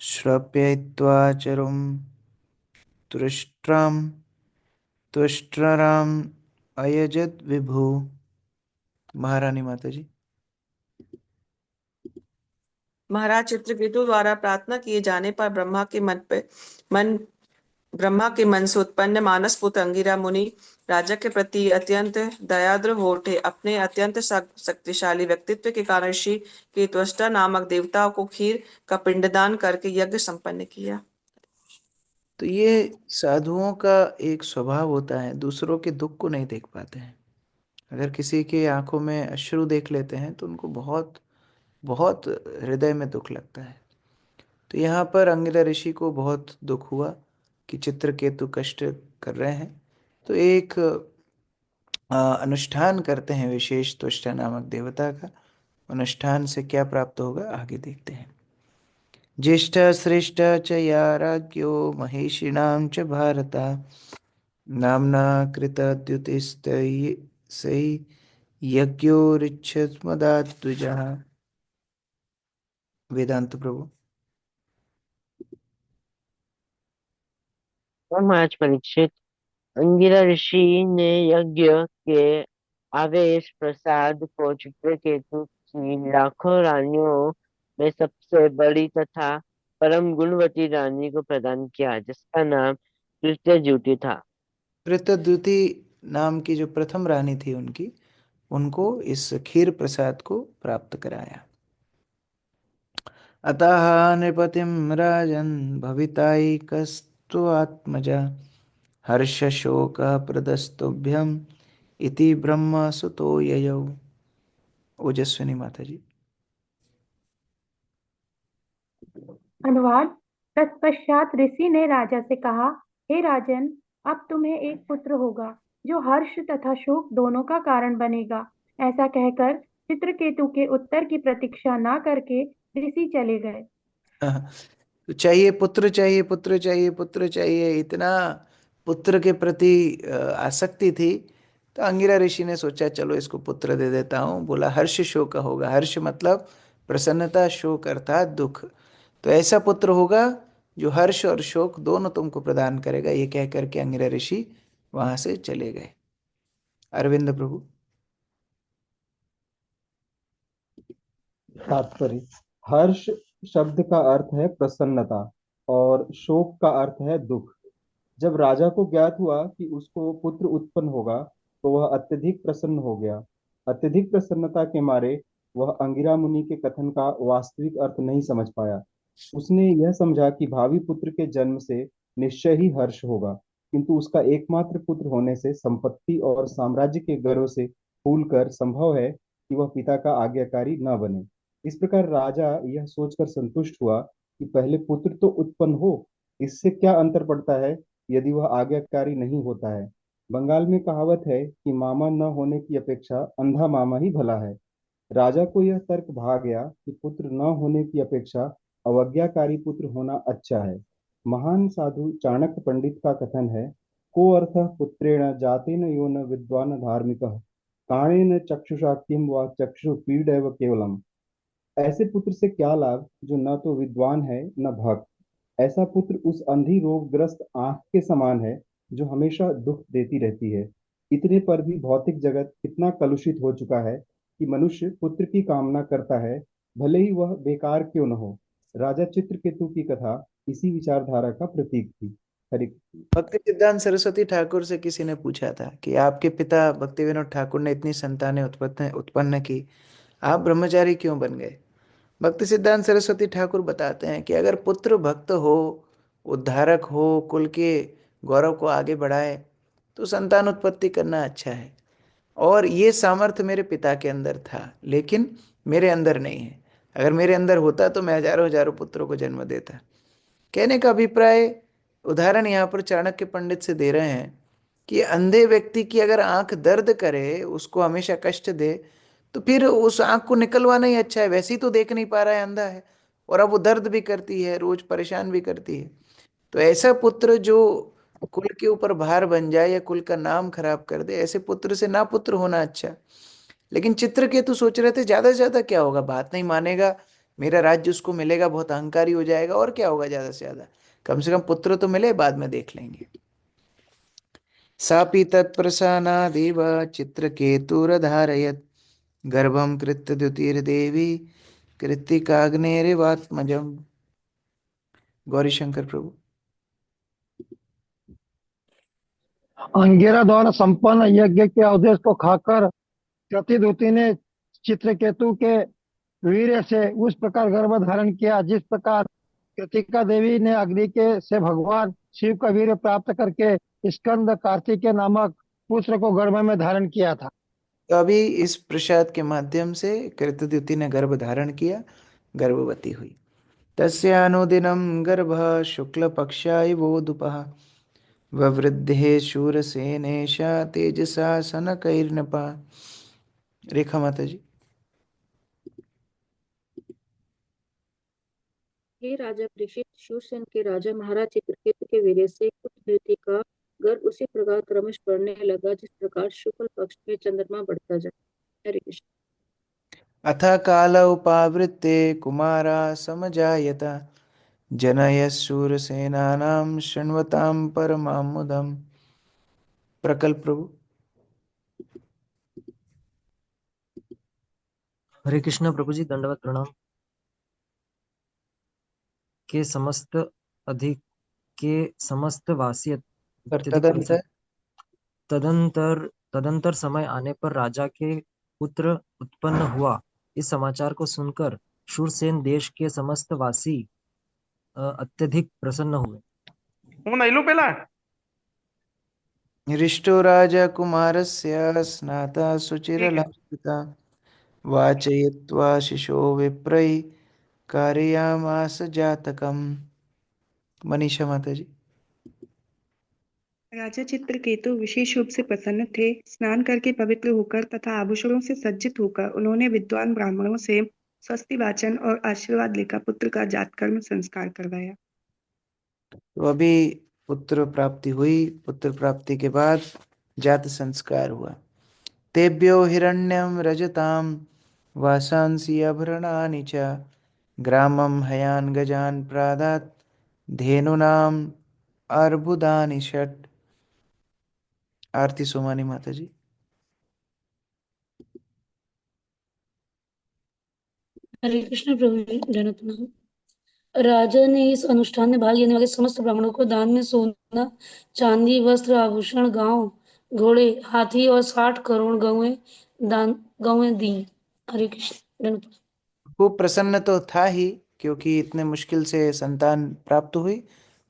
श्रव्ययित्वा चरुं तुष्ट्राम् अयजद विभु। महारानी माता जी। महाराज चित्रकेतु द्वारा प्रार्थना किए जाने पर ब्रह्मा के मन से उत्पन्न मानस पुत्र अंगिरा मुनि राजा के प्रति अत्यंत दयाद्र हो उठे। अपने अत्यंत शक्तिशाली व्यक्तित्व के कारण ऋषि के त्वष्टा नामक देवता को खीर का पिंडदान करके यज्ञ संपन्न किया। तो ये साधुओं का एक स्वभाव होता है, दूसरों के दुख को नहीं देख पाते हैं। अगर किसी के आंखों में अश्रु देख लेते हैं तो उनको बहुत बहुत हृदय में दुख लगता है। तो यहाँ पर अंगिरा ऋषि को बहुत दुख हुआ कि चित्रकेतु कष्ट कर रहे हैं। तो एक अनुष्ठान करते हैं विशेष, त्वष्टा नामक देवता का। अनुष्ठान से क्या प्राप्त होगा आगे देखते हैं। ज्येष्ठ श्रेष्ठ च या राज्ञो महेशिणां च भारत नाम्ना कृतद्युतिस्तै यज्ञो ऋच्छस्मदाद्विजः। वेदांत प्रभु। महाराज परीक्षित, अंगिरा ऋषि ने यज्ञ के आवेश प्रसाद को चित्रकेतु की लाखों रानियों में सबसे बड़ी तथा परम गुणवती रानी को प्रदान किया, जिसका नाम कृत्यज्युति था। कृतद्युति नाम की जो प्रथम रानी थी उनको इस खीर प्रसाद को प्राप्त कराया। अतः नृपतिं राजन् भवितायैकस्तु आत्मजा हर्ष शोक प्रदस्तुभ्यम इति ब्रह्म सुतो ययौ। ओजस्विनी माता जी। अनुवाद। तत्पश्चात ऋषि ने राजा से कहा, हे राजन, अब तुम्हें एक पुत्र होगा जो हर्ष तथा शोक दोनों का कारण बनेगा। ऐसा कहकर चित्रकेतु के उत्तर की प्रतीक्षा ना करके ऋषि चले गए। तो चाहिए पुत्र, चाहिए पुत्र, चाहिए पुत्र चाहिए, इतना पुत्र के प्रति आसक्ति थी। तो अंगिरा ऋषि ने सोचा चलो इसको पुत्र दे देता हूँ। बोला हर्ष शोक होगा। हर्ष मतलब प्रसन्नता, शोक अर्थात दुख। तो ऐसा पुत्र होगा जो हर्ष और शोक दोनों तुमको प्रदान करेगा। ये कह करके अंगिरा ऋषि वहां से चले गए। अरविंद प्रभु। तात्पर्य। हर्ष शब्द का अर्थ है प्रसन्नता और शोक का अर्थ है दुख। जब राजा को ज्ञात हुआ कि उसको पुत्र उत्पन्न होगा तो वह अत्यधिक प्रसन्न हो गया। अत्यधिक प्रसन्नता के मारे वह अंगिरा मुनि के कथन का वास्तविक अर्थ नहीं समझ पाया। उसने यह समझा कि भावी पुत्र के जन्म से निश्चय ही हर्ष होगा, किंतु उसका एकमात्र पुत्र होने से संपत्ति और साम्राज्य के गर्व से फूलकर संभव है कि वह पिता का आज्ञाकारी न बने। इस प्रकार राजा यह सोचकर संतुष्ट हुआ कि पहले पुत्र तो उत्पन्न हो, इससे क्या अंतर पड़ता है यदि वह आज्ञाकारी नहीं होता है। बंगाल में कहावत है कि मामा न होने की अपेक्षा अंधा मामा ही भला है। राजा को यह तर्क भा गया कि पुत्र न होने की अपेक्षा अवज्ञाकारी पुत्र होना अच्छा है। महान साधु चाणक्य पंडित का कथन है, को अर्थ पुत्रेण जातेन यो न विद्वान धार्मिकः काणेन चक्षुषा किम वा चक्षु पीडैव केवलम। ऐसे पुत्र से क्या लाभ जो न तो विद्वान है न भक्त। ऐसा पुत्र उस अंधी रोगग्रस्त आंख के समान है जो हमेशा दुख देती रहती है। इतने पर भी भौतिक जगत कितना कलुषित हो चुका है कि मनुष्य पुत्र की कामना करता है, भले ही वह बेकार क्यों न हो। राजा चित्रकेतु की कथा इसी विचारधारा का प्रतीक थी। हरि। भक्ति सिद्धांत सरस्वती ठाकुर से किसी ने पूछा था कि आपके पिता भक्ति विनोद ठाकुर ने इतनी संतानें उत्पन्न की, आप ब्रह्मचारी क्यों बन गए। भक्ति सिद्धांत सरस्वती ठाकुर बताते हैं कि अगर पुत्र भक्त हो, उद्धारक हो, कुल के गौरव को आगे बढ़ाए, तो संतान उत्पत्ति करना अच्छा है। और ये सामर्थ्य मेरे पिता के अंदर था, लेकिन मेरे अंदर नहीं है। अगर मेरे अंदर होता तो मैं हजारों हजारों पुत्रों को जन्म देता। कहने का अभिप्राय, उदाहरण यहाँ पर चाणक्य पंडित से दे रहे हैं कि अंधे व्यक्ति की अगर आंख दर्द करे, उसको हमेशा कष्ट दे, तो फिर उस आंख को निकलवाना ही अच्छा है। वैसे ही तो देख नहीं पा रहा है, अंधा है, और अब वो दर्द भी करती है, रोज परेशान भी करती है। तो ऐसा पुत्र जो कुल के ऊपर भार बन जाए या कुल का नाम खराब कर दे, ऐसे पुत्र से ना पुत्र होना अच्छा। लेकिन चित्रकेतु सोच रहे थे ज्यादा से ज्यादा क्या होगा, बात नहीं मानेगा, मेरा राज्य उसको मिलेगा, बहुत अहंकारी हो जाएगा, और क्या होगा ज्यादा से ज्यादा, कम से कम पुत्र तो मिले, बाद में देख लेंगे। सापि तत्प्रसानादेव चित्रकेतुरधारयत् गर्भं कृत्य द्युतिर्देवी कृत्तिकाग्नेरिवात्मजम्। गौरी शंकर प्रभु। अंगिरा द्वारा संपन्न यज्ञ के अवधेश को खाकर प्रतिद्युति ने चित्रकेतु के वीर्य से उस प्रकार गर्भ धारण किया जिस प्रकार कृतिका देवी ने अग्नि के से भगवान शिव का वीर्य प्राप्त करके स्कंद कार्तिकेय नामक पुत्र को गर्भ में धारण किया था। तो अभी इस प्रसाद के माध्यम से कृतद्युति ने गर्भ धारण किया, गर्भवती हुई। तस्यानुदिनं गर्भः शुक्ल पक्षाय वोदुपः ववृद्धे शूरसेनेशा तेजसा सनकैर्नपा। रेखा माता जी। हे राजा परीक्षित, शूरसेन के राजा महाराज चित्रकेतु के वीर्य से कुटद्युति का गर्भ उसी प्रकार क्रमश बढ़ने लगा जिस प्रकार शुक्ल पक्ष में चंद्रमा बढ़ता जाए। हरे कृष्ण। अथ काल उपावृत्ते कुमारा समजायत जनयशूरसेनानां शृण्वतां परमामुदम्। प्रकल्प प्रभु। हरे कृष्ण प्रभु जी, दंडवत प्रणाम। के समस्त अधिक के समस्त वासी तदंतर तदंतर तदंतर समय आने पर राजा के पुत्र उत्पन्न हुआ। इस समाचार को सुनकर शूरसेन देश के समस्त वासी अत्यधिक प्रसन्न हुए। હું નઈલું પેલા हृष्टो राजा कुमारस्य स्नाता शुचिरलापिता वाचयित्वा शिशो विप्रै कारयामास जातकम्। मनीषा माता जी। राजा चित्रकेतु विशेष रूप से प्रसन्न थे। स्नान करके पवित्र होकर तथा आभूषणों से सज्जित होकर उन्होंने विद्वान ब्राह्मणों से स्वस्ति वाचन और आशीर्वाद लेकर पुत्र का जातकर्म संस्कार करवाया। तो अभी पुत्र प्राप्ति हुई। पुत्र प्राप्ति के बाद जात संस्कार हुआ। तेभ्यो हिरण्यम रजताम वासांसी आभरणानि च ग्रामं हयान गजान प्रादात धेनुनाम अर्बुदानि षट्। आरती सोमानी माता जी। हरे कृष्ण प्रभु जी, धन्यवाद प्रभु। राजा ने इस अनुष्ठान में भाग लेने वाले समस्त ब्राह्मणों को दान में सोना, चांदी, वस्त्र, आभूषण, गांव, घोड़े, हाथी और 60 करोड़ गौएं दी। हरे कृष्ण, धन्यवाद। खूब प्रसन्न तो था ही, क्योंकि इतने मुश्किल से संतान प्राप्त हुई।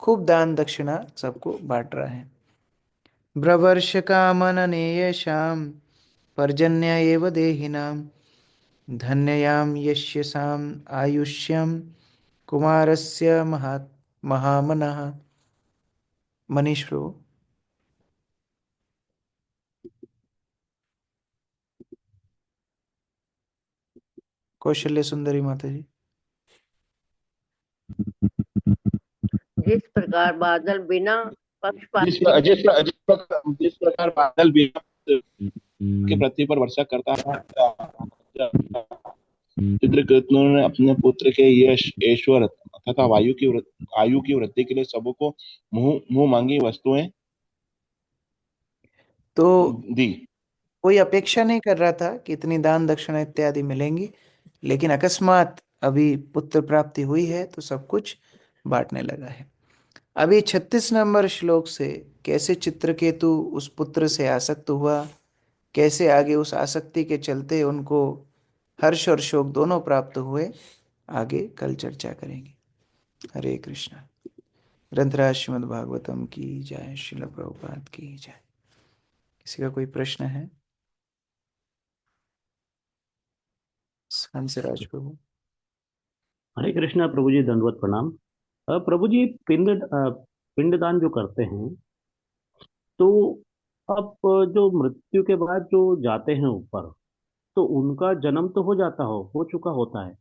खूब दान दक्षिणा सबको बांट रहा है। ब्रवर्ष कामनने येषां पर्जन्य एव देहिनां धन्ययां यस्यसाम् आयुष्यं कुमारस्य महामनः। मनीष प्रभु। कौशल्य सुंदरी माता जी। जिस प्रकार बादल बिना पक्षपात जिस जिस प्रकार बादल बिना के पृथ्वी पर वर्षा करता है, चित्रकेतु ने अपने पुत्र के यश, ऐश्वर्य तथा आयु की वृद्धि के लिए सबको मुंह मांगी वस्तुएं तो दी। कोई अपेक्षा नहीं कर रहा था कि इतनी दान दक्षिणा इत्यादि मिलेंगी, लेकिन अकस्मात अभी पुत्र प्राप्ति हुई है तो सब कुछ बांटने लगा है। अभी 36 नंबर श्लोक से कैसे चित्रकेतु उस पुत्र से आसक्त हुआ, कैसे आगे उस आसक्ति के चलते उनको हर्ष और शोक दोनों प्राप्त हुए, आगे कल चर्चा करेंगे। हरे कृष्णा। ग्रंथराज श्रीमद् भागवतम की जय। श्रील प्रभुपाद की जय। किसी का कोई प्रश्न है? हंसराज प्रभु। हरे कृष्णा प्रभु जी, दंडवत प्रणाम। प्रभु जी, पिंडदान जो करते हैं तो अब जो मृत्यु के बाद जो जाते हैं ऊपर, तो उनका जन्म तो हो चुका होता है,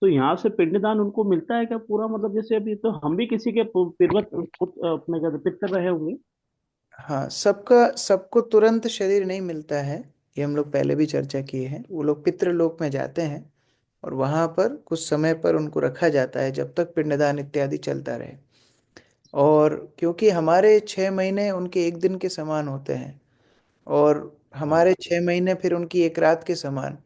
तो यहाँ से पिंडदान उनको मिलता है क्या पूरा? मतलब जैसे अभी तो हम भी किसी के अपने क्या पितर रहे होंगे। हाँ, सबको तुरंत शरीर नहीं मिलता है। ये हम लोग पहले भी चर्चा किए हैं। वो लोग पितृलोक में जाते हैं और वहां पर कुछ समय पर उनको रखा जाता है जब तक पिंडदान इत्यादि चलता रहे। और क्योंकि हमारे 6 महीने उनके एक दिन के समान होते हैं और हमारे 6 महीने फिर उनकी एक रात के समान,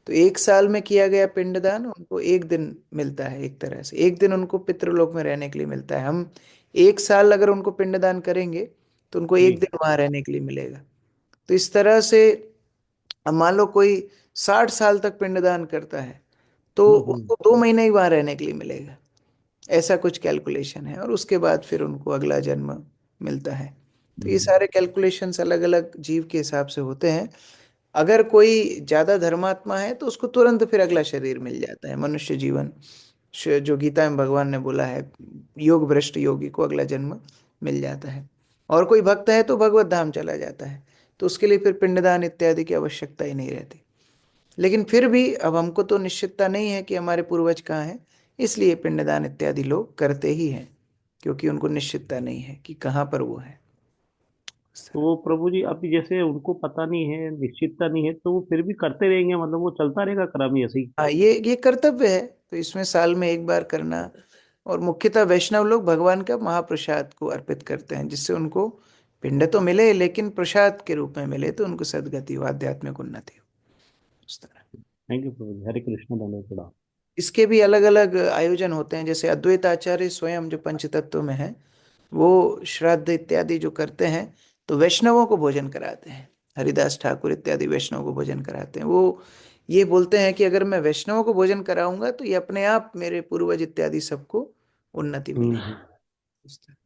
तो एक साल में किया गया पिंडदान उनको एक दिन मिलता है। एक तरह से एक दिन उनको पितृलोक में रहने के लिए मिलता है। हम एक साल अगर उनको पिंडदान करेंगे तो उनको एक दिन वहां रहने के लिए मिलेगा। तो इस तरह से अब मान लो कोई 60 साल तक पिंडदान करता है तो उनको 2 महीने ही वहां रहने के लिए मिलेगा। ऐसा कुछ कैलकुलेशन है और उसके बाद फिर उनको अगला जन्म मिलता है। तो ये सारे कैलकुलेशंस अलग अलग जीव के हिसाब से होते हैं। अगर कोई ज्यादा धर्मात्मा है तो उसको तुरंत फिर अगला शरीर मिल जाता है। मनुष्य जीवन जो गीता में भगवान ने बोला है, योग भ्रष्ट योगी को अगला जन्म मिल जाता है। और कोई भक्त है तो भगवत धाम चला जाता है, तो उसके लिए फिर पिंडदान इत्यादि की आवश्यकता ही नहीं रहती। लेकिन फिर भी अब हमको तो निश्चितता नहीं है कि हमारे पूर्वज कहाँ हैं, इसलिए पिंडदान इत्यादि लोग करते ही हैं, क्योंकि उनको निश्चितता नहीं है कि कहाँ पर वो है। तो प्रभु जी, अभी जैसे उनको पता नहीं है, निश्चितता नहीं है, तो वो फिर भी करते रहेंगे, मतलब वो चलता रहेगा क्रम ही ऐसे ही। हाँ, ये कर्तव्य है, तो इसमें साल में एक बार करना। और मुख्यतः वैष्णव लोग भगवान का महाप्रसाद को अर्पित करते हैं, जिससे उनको पिंड तो मिले लेकिन प्रसाद के रूप में मिले, तो उनको सदगति हो, आध्यात्मिक उन्नति हो, उस तरह। थैंक यू प्रभु जी। हरे कृष्ण, धन्यवाद प्रणाम। इसके भी अलग अलग आयोजन होते हैं। जैसे अद्वैत आचार्य स्वयं जो पंच तत्व में है, वो श्राद्ध इत्यादि जो करते हैं तो वैष्णवों को भोजन कराते हैं। हरिदास ठाकुर इत्यादि वैष्णव को भोजन कराते हैं। वो ये बोलते हैं कि अगर मैं वैष्णवों को भोजन कराऊंगा तो ये अपने आप मेरे पूर्वज इत्यादि सबको उन्नति मिलेगी।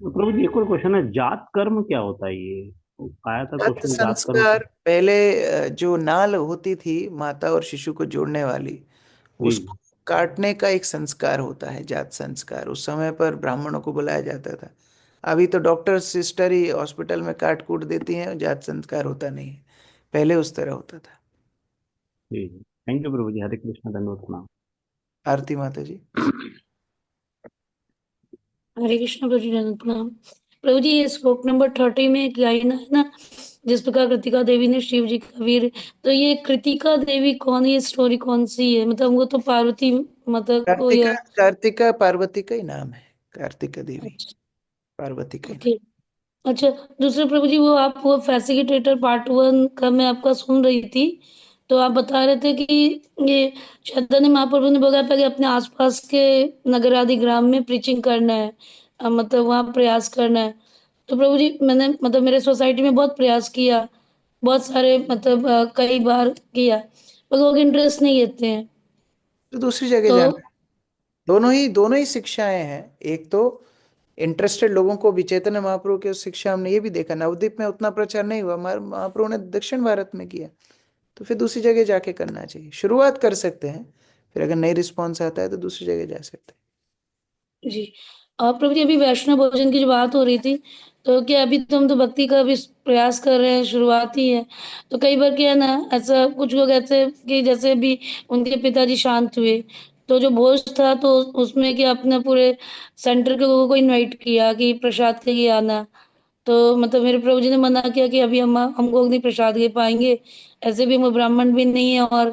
तो प्रभु जी, एक और क्वेश्चन है, जात कर्म क्या होता है ये? आया था दत्त क्वेश्चन जात कर्म से। संस्कार पहले जो नाल होती थी माता और शिशु को जोड़ने वाली, जी। उसको काटने का एक संस्कार होता है, जात संस्कार। उस समय पर ब्राह्मणों को बुलाया जाता था। अभी तो डॉक्टर सिस्टर ही हॉस्पिटल में काट कूट देती हैं, जात संस्कार होता नहीं है। पहले उस तरह होता था। जी। थैंक यू प्रभु जी, हरे कृष्ण, धन्यवाद प्रणाम। आरती माता जी। हरे कृष्ण प्रभु जी, धन्यवाद प्रणाम। प्रभु जी, ये श्लोक नंबर 30 में एक लाइन है ना, जिस प्रकार कृतिका देवी ने शिव जी का वीर, तो ये कृतिका देवी कौन है, ये स्टोरी कौन सी है? मतलब वो तो पार्वती मतलब को कार्तिका, या कार्तिका पार्वती का ही नाम है, कार्तिका देवी अच्छा, पार्वती का ही नाम। ओके। अच्छा, दूसरे प्रभु जी, वो आप वो फैसिलिटेटर पार्ट 1 का मैं आपका सुन रही थी, तो आप बता रहे थे कि ये चैतन्य महाप्रभु ने बोला पहले अपने आसपास के नगर आदि ग्राम में प्रीचिंग करना है, मतलब वहाँ प्रयास करना है। तो प्रभु जी, मैंने मतलब मेरे सोसाइटी में बहुत प्रयास किया, बहुत सारे मतलब कई बार किया, पर लोग इंटरेस्ट नहीं लेते हैं। तो दूसरी जगह तो जाना है। दोनों ही शिक्षाएं हैं। एक तो इंटरेस्टेड लोगों को भी चैतन्य महाप्रभु की उस शिक्षा, हमने ये भी देखा नवद्वीप में उतना प्रचार नहीं हुआ, महाप्रभु ने दक्षिण भारत में किया। तो फिर दूसरी जगह जाके करना चाहिए, शुरुआत कर सकते हैं, फिर अगर नई रिस्पॉन्स आता है तो दूसरी जगह जा सकते जी। प्रभु जी, अभी वैष्णव भोजन की जो बात हो रही थी, तो क्या अभी तो हम तो भक्ति का भी प्रयास कर रहे हैं, शुरुआत ही है। तो कई बार क्या है ना, ऐसा कुछ लोग ऐसे कि जैसे अभी उनके पिताजी शांत हुए, तो जो भोज था तो उसमें क्या अपने पूरे सेंटर के लोगों को इनवाइट किया कि प्रसाद के लिए आना। तो मतलब मेरे प्रभु जी ने मना किया कि अभी हम लोग नहीं प्रसाद ले पाएँगे, ऐसे भी हम ब्राह्मण भी नहीं है और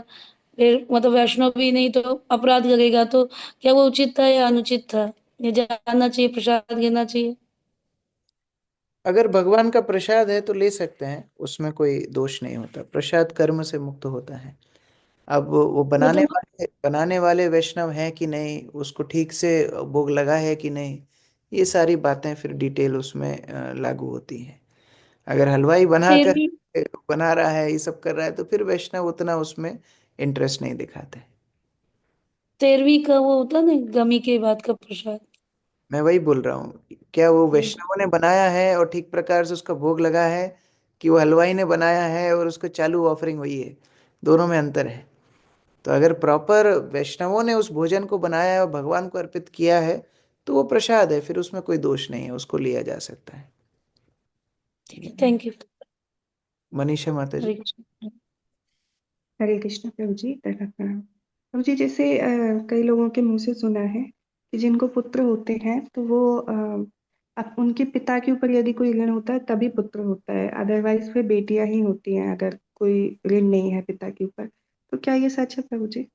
फिर मतलब वैष्णव भी नहीं, तो अपराध लगेगा। तो क्या वो उचित था या अनुचित था? ये जानना चाहिए, प्रसाद लेना चाहिए? अगर भगवान का प्रसाद है तो ले सकते हैं, उसमें कोई दोष नहीं होता। प्रसाद कर्म से मुक्त होता है। अब वो बनाने मतलब वाले बनाने वाले वैष्णव हैं कि नहीं, उसको ठीक से भोग लगा है कि नहीं, ये सारी बातें फिर डिटेल उसमें लागू होती हैं। अगर हलवाई फिर बनाकर भी बना रहा है, ये सब कर रहा है, तो फिर वैष्णव उतना उसमें इंटरेस्ट नहीं दिखाते। 13वीं का वो होता ना, गमी के बाद का प्रसाद। मैं वही बोल रहा हूँ, क्या वो जी। वैष्णवों ने बनाया है और ठीक प्रकार से उसका भोग लगा है, कि वो हलवाई ने बनाया है और उसको चालू ऑफरिंग हुई है? दोनों में अंतर है। तो अगर प्रॉपर वैष्णवों ने उस भोजन को बनाया है और भगवान को अर्पित किया है, तो वो प्रसाद है, फिर उसमें कोई दोष नहीं है, उसको लिया जा सकता है। ठीक है, थैंक यू। मनीषा माता जी। हरे कृष्ण। हरे कृष्ण प्रभु जी, दंडवत प्रणाम। प्रभु जी, जैसे कई लोगों के मुंह से सुना है कि जिनको पुत्र होते हैं तो वो उनके पिता के ऊपर यदि कोई ऋण होता है तभी पुत्र होता है, अदरवाइज फिर बेटियां ही होती हैं अगर कोई ऋण नहीं है पिता के ऊपर। तो क्या ये सच है प्रभु जी?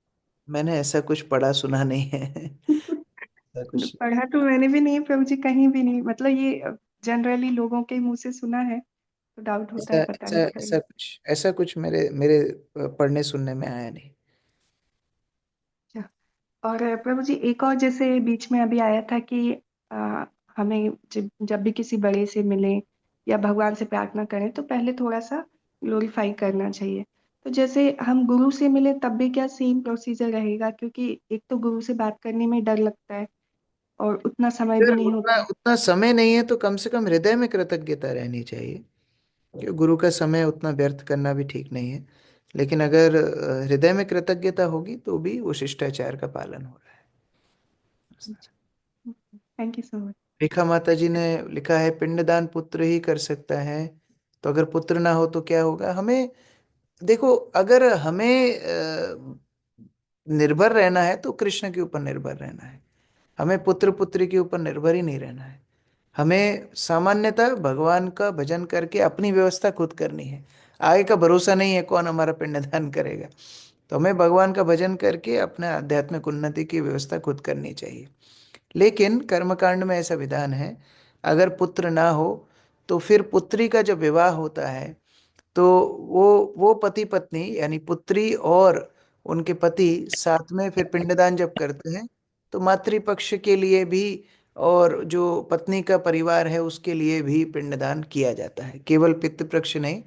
मैंने ऐसा कुछ पढ़ा सुना नहीं है। ऐसा कुछ पढ़ा तो मैंने भी नहीं प्रभु जी, कहीं भी नहीं। मतलब ये जनरली लोगों के मुंह से सुना है, तो डाउट होता ऐसा है, पता ऐसा नहीं ऐसा करें। कुछ ऐसा कुछ मेरे मेरे पढ़ने सुनने में आया नहीं। अच्छा। और प्रभु जी, एक और जैसे बीच में अभी आया था कि हमें जब भी किसी बड़े से मिले या भगवान से प्रार्थना करें तो पहले थोड़ा सा ग्लोरीफाई करना चाहिए। तो जैसे हम गुरु से मिले तब भी क्या सेम प्रोसीजर रहेगा? क्योंकि एक तो गुरु से बात करने में डर लगता है और उतना समय भी अगर नहीं उतना होता है। उतना समय नहीं है तो कम से कम हृदय में कृतज्ञता रहनी चाहिए, कि गुरु का समय उतना व्यर्थ करना भी ठीक नहीं है। लेकिन अगर हृदय में कृतज्ञता होगी तो भी वो शिष्टाचार का पालन हो रहा है। Thank you so much. Rekha माता जी ने लिखा है, पिंडदान पुत्र ही कर सकता है। तो अगर पुत्र ना हो तो क्या होगा? हमें देखो, अगर हमें निर्भर रहना है तो कृष्ण के ऊपर निर्भर रहना है। हमें पुत्र पुत्री के ऊपर निर्भर ही नहीं रहना है। हमें सामान्यतः भगवान का भजन करके अपनी व्यवस्था खुद करनी है। आगे का भरोसा नहीं है कौन हमारा पिंडदान करेगा। तो हमें भगवान का भजन करके अपने आध्यात्मिक उन्नति की व्यवस्था खुद करनी चाहिए। लेकिन कर्मकांड में ऐसा विधान है, अगर पुत्र ना हो तो फिर पुत्री का जब विवाह होता है, तो वो पति पत्नी यानी पुत्री और उनके पति साथ में फिर पिंडदान जब करते हैं, तो मातृपक्ष के लिए भी और जो पत्नी का परिवार है उसके लिए भी पिंडदान किया जाता है। केवल पितृपक्ष नहीं,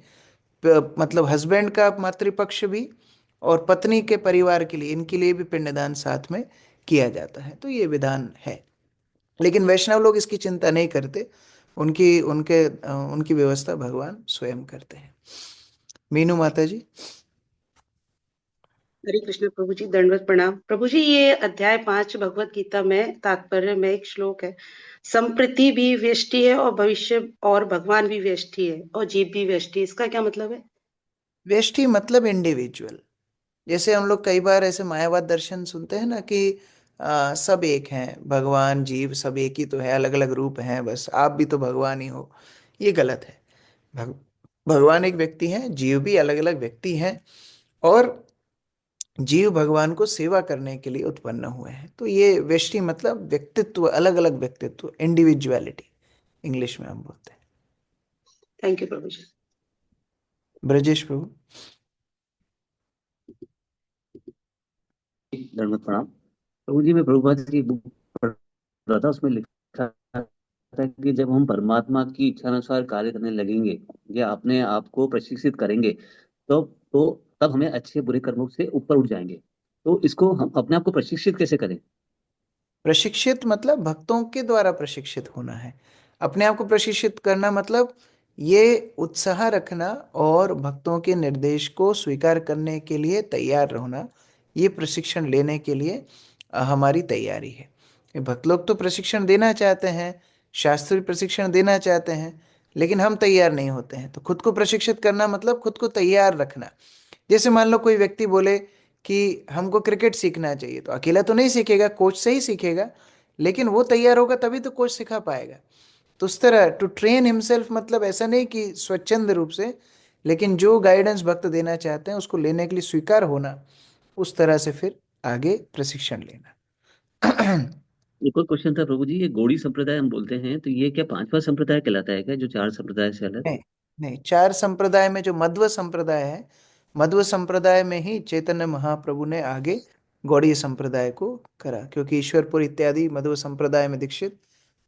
मतलब हस्बैंड का मातृपक्ष भी और पत्नी के परिवार के लिए, इनके लिए भी पिंडदान साथ में किया जाता है। तो ये विधान है। लेकिन वैष्णव लोग इसकी चिंता नहीं करते। उनकी व्यवस्था भगवान स्वयं करते हैं। मीनू माता जी। हरे कृष्ण प्रभु जी, दंडवत प्रणाम प्रभु जी। ये अध्याय 5 भगवत गीता में तात्पर्य में एक श्लोक है, संप्रति भी व्यष्टि है और भविष्य और भगवान भी व्यष्टि है और जीव भी व्यष्टि है। इसका क्या मतलब है? व्यष्टि मतलब इंडिविजुअल। जैसे हम लोग कई बार ऐसे मायावाद दर्शन सुनते हैं ना कि सब एक हैं, भगवान जीव सब एक ही तो है, अलग अलग रूप हैं, बस आप भी तो भगवान ही हो। ये गलत है। भग, भगवान एक व्यक्ति है, जीव भी अलग अलग व्यक्ति हैं, और जीव भगवान को सेवा करने के लिए उत्पन्न हुए हैं। तो ये व्यष्टि मतलब व्यक्तित्व, अलग अलग व्यक्तित्व, इंडिविजुअलिटी इंग्लिश में हम बोलते हैं। थैंक यू प्रभु जी। ब्रजेश प्रभु। दंडवत प्रणाम प्रभु जी। मैं प्रभुपाद की बुक पढ़ रहा था, उसमें लिखा था कि जब हम परमात्मा की इच्छा अनुसार कार्य करने लगेंगे या अपने आप को प्रशिक्षित करेंगे तो तब हमें अच्छे बुरे कर्मों से ऊपर उठ जाएंगे। तो इसको हम अपने आप को प्रशिक्षित कैसे करें? प्रशिक्षित मतलब भक्तों के द्वारा प्रशिक्षित होना है। अपने आप को प्रशिक्षित करना मतलब ये उत्साह रखना और भक्तों के निर्देश को स्वीकार करने के लिए तैयार रहना। ये प्रशिक्षण लेने के लिए हमारी तैयारी है। ये भक्त लोग तो प्रशिक्षण देना चाहते हैं, शास्त्रीय प्रशिक्षण देना चाहते हैं, लेकिन हम तैयार नहीं होते हैं। तो खुद को प्रशिक्षित करना मतलब खुद को तैयार रखना। जैसे मान लो कोई व्यक्ति बोले कि हमको क्रिकेट सीखना चाहिए, तो अकेला तो नहीं सीखेगा, कोच से ही सीखेगा, लेकिन वो तैयार होगा तभी तो कोच सिखा पाएगा। तो उस तरह टू ट्रेन हिमसेल्फ मतलब ऐसा नहीं कि स्वच्छंद रूप से, लेकिन जो गाइडेंस भक्त देना चाहते हैं उसको लेने के लिए स्वीकार होना, उस तरह से फिर आगे प्रशिक्षण लेना। एक और क्वेश्चन था प्रभु जी, ये गौड़ी संप्रदाय हम बोलते हैं, तो ये क्या पांचवा संप्रदाय कहलाता है क्या, जो चार संप्रदाय से अलग? नहीं, नहीं, चार संप्रदाय में जो मध्व संप्रदाय है, मध्व संप्रदाय में ही चैतन्य महाप्रभु ने आगे गौड़ीय संप्रदाय को करा, क्योंकि ईश्वरपुर इत्यादि मध्व संप्रदाय में दीक्षित,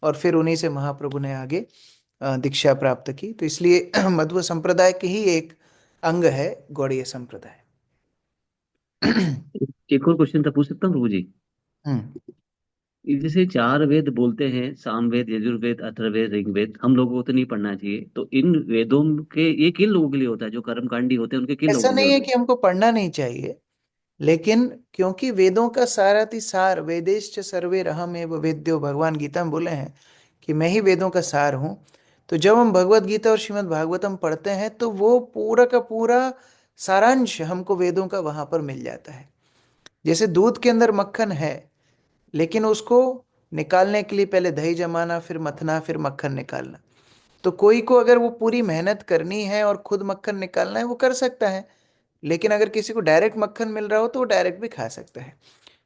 और फिर उन्हीं से महाप्रभु ने आगे दीक्षा प्राप्त की। तो इसलिए मध्व संप्रदाय के ही एक अंग है गौड़ीय संप्रदाय। एक और क्वेश्चन था, पूछ सकता हूँ प्रभु जी? हम्म। ये जैसे चार वेद बोलते हैं, सामवेद, यजुर्वेद, अथर्ववेद, ऋग्वेद, हम लोगों को तो नहीं पढ़ना चाहिए, तो इन वेदों के ये किन लोगों के लिए होता है, जो कर्मकांडी होते हैं उनके किन ऐसा लोगों के लिए नहीं है होते कि हमको पढ़ना नहीं चाहिए, लेकिन क्योंकि वेदों का साराति सार, वेदेश्च सर्वे रहमेव वेद्यो, भगवान गीता में बोले हैं कि मैं ही वेदों का सार हूँ। तो जब हम भगवत गीता और श्रीमद् भागवतम पढ़ते हैं तो वो पूरा का पूरा सारांश हमको वेदों का वहां पर मिल जाता है। जैसे दूध के अंदर मक्खन है, लेकिन उसको निकालने के लिए पहले दही जमाना, फिर मथना, फिर मक्खन निकालना। तो कोई को अगर वो पूरी मेहनत करनी है और खुद मक्खन निकालना है वो कर सकता है, लेकिन अगर किसी को डायरेक्ट मक्खन मिल रहा हो तो वो डायरेक्ट भी खा सकता है।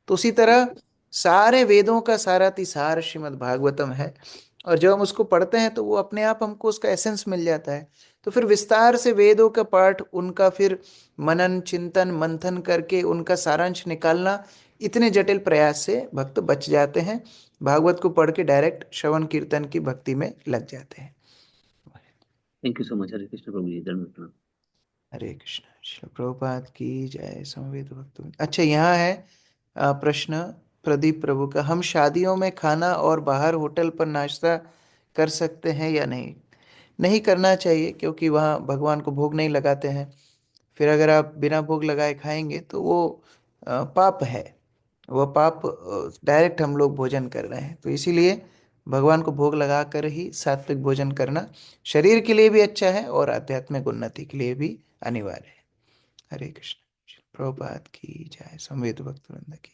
तो उसी तरह सारे वेदों का सारातिसार श्रीमद् भागवतम है, और जब हम उसको पढ़ते हैं तो वो अपने आप हमको उसका एसेंस मिल जाता है। तो फिर विस्तार से वेदों का पाठ, उनका फिर मनन चिंतन मंथन करके उनका सारांश निकालना, इतने जटिल प्रयास से भक्त बच जाते हैं। भागवत को पढ़ के डायरेक्ट श्रवण कीर्तन की भक्ति में लग जाते हैं। Thank you so much. Hare Krishna प्रभु जी, दंडवत प्रणाम। हरे कृष्ण। श्रील प्रभुपाद की जय। समवेत भक्त। अच्छा, यहाँ है प्रश्न प्रदीप प्रभु का, हम शादियों में खाना और बाहर होटल पर नाश्ता कर सकते हैं या नहीं? नहीं करना चाहिए, क्योंकि वहाँ भगवान को भोग नहीं लगाते हैं। फिर अगर आप बिना भोग लगाए खाएंगे तो वो पाप है। वह पाप, डायरेक्ट हम लोग भोजन कर रहे हैं। तो इसीलिए भगवान को भोग लगा कर ही सात्विक भोजन करना शरीर के लिए भी अच्छा है और आध्यात्मिक उन्नति के लिए भी अनिवार्य है। हरे कृष्ण। प्रभुपाद की जय। संवेद भक्त वृंद की।